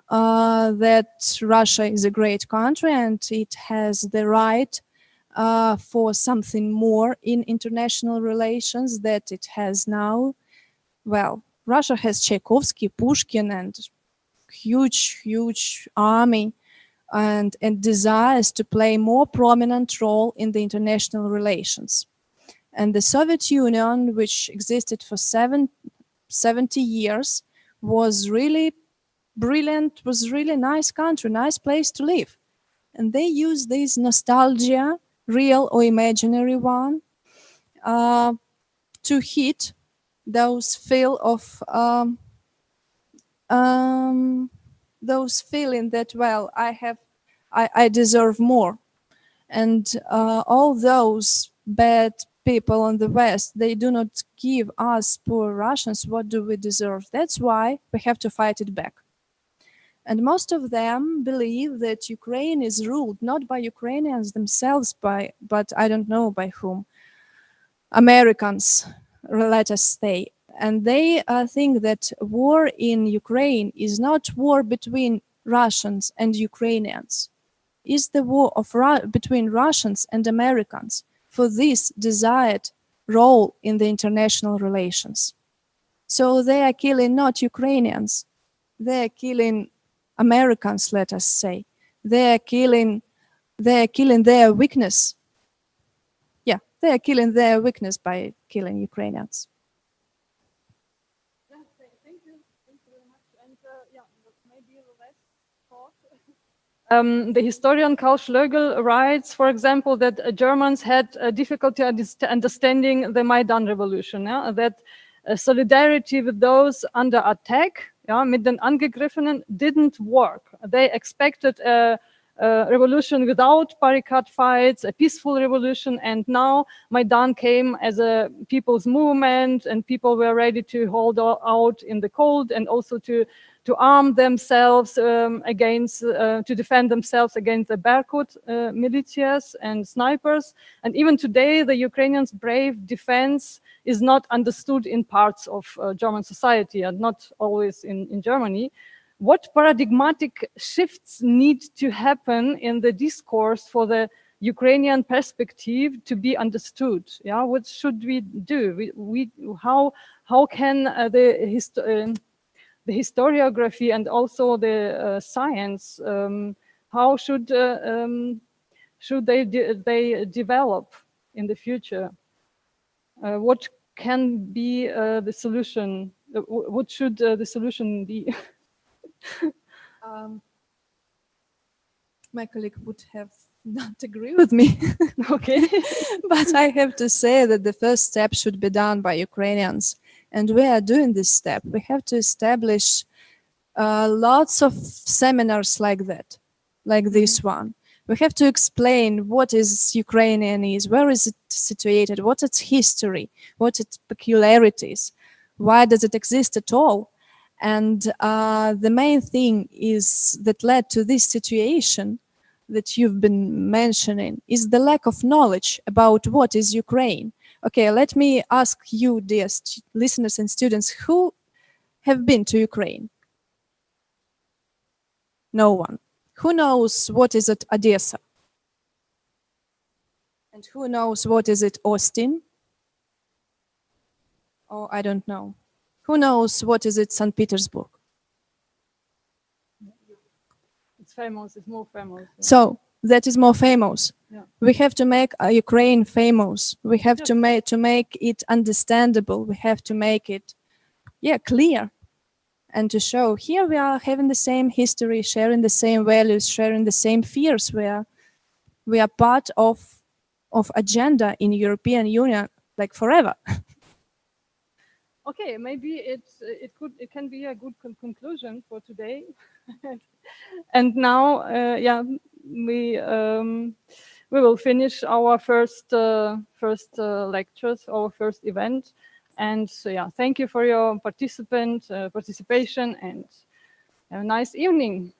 that Russia is a great country and it has the right for something more in international relations that it has now. Well, Russia has Tchaikovsky, Pushkin, and huge army, and desires to play more prominent role in the international relations. And the Soviet Union, which existed for 70 years, was really brilliant, was really nice country, nice place to live. And they use this nostalgia, real or imaginary one, to hit those those feeling that, well, I deserve more. And all those bad people on the West, they do not give us poor Russians what do we deserve. That's why we have to fight it back. And most of them believe that Ukraine is ruled not by Ukrainians themselves, but I don't know by whom. Americans, let us say. And they think that war in Ukraine is not war between Russians and Ukrainians. It's the war between Russians and Americans for this desired role in the international relations. So they are killing not Ukrainians, they are killing Americans, let us say. They are killing their weakness. Yeah, they are killing their weakness by killing Ukrainians. Yeah, thank you very much. And yeah, but maybe the last thought. The historian Karl Schlögl writes, for example, that Germans had difficulty understanding the Maidan revolution, yeah? That solidarity with those under attack, yeah, mit den Angegriffenen, didn't work. They expected a revolution without barricade fights, a peaceful revolution, and now Maidan came as a people's movement, and people were ready to hold out in the cold and also to arm themselves to defend themselves against the Berkut militias and snipers. And even today, the Ukrainians' brave defense is not understood in parts of German society and not always in Germany. What paradigmatic shifts need to happen in the discourse for the Ukrainian perspective to be understood? Yeah, what should we do? How can the historiography and also the science, how should they develop in the future? What can be the solution? What should the solution be? My colleague would have not agree with me. Okay. But I have to say that the first step should be done by Ukrainians. And we are doing this step. We have to establish lots of seminars like that, like this one. We have to explain what is Ukrainian is, where is it situated, what's its history, what its peculiarities, why does it exist at all? And the main thing is that led to this situation that you've been mentioning is the lack of knowledge about what is Ukraine. Okay, let me ask you, dear listeners and students, who have been to Ukraine? No one. Who knows what is it Odessa? And who knows what is it Austin? Oh, I don't know. Who knows what is it St. Petersburg? It's famous, it's more famous. Yeah. So that is more famous. Yeah. We have to make Ukraine famous. We have to make it understandable. We have to make it, clear, and to show here we are having the same history, sharing the same values, sharing the same fears. We are part of agenda in European Union like forever. Okay, maybe it can be a good conclusion for today. And now, we will finish our first lectures, our first event. And so, thank you for your participation, and have a nice evening.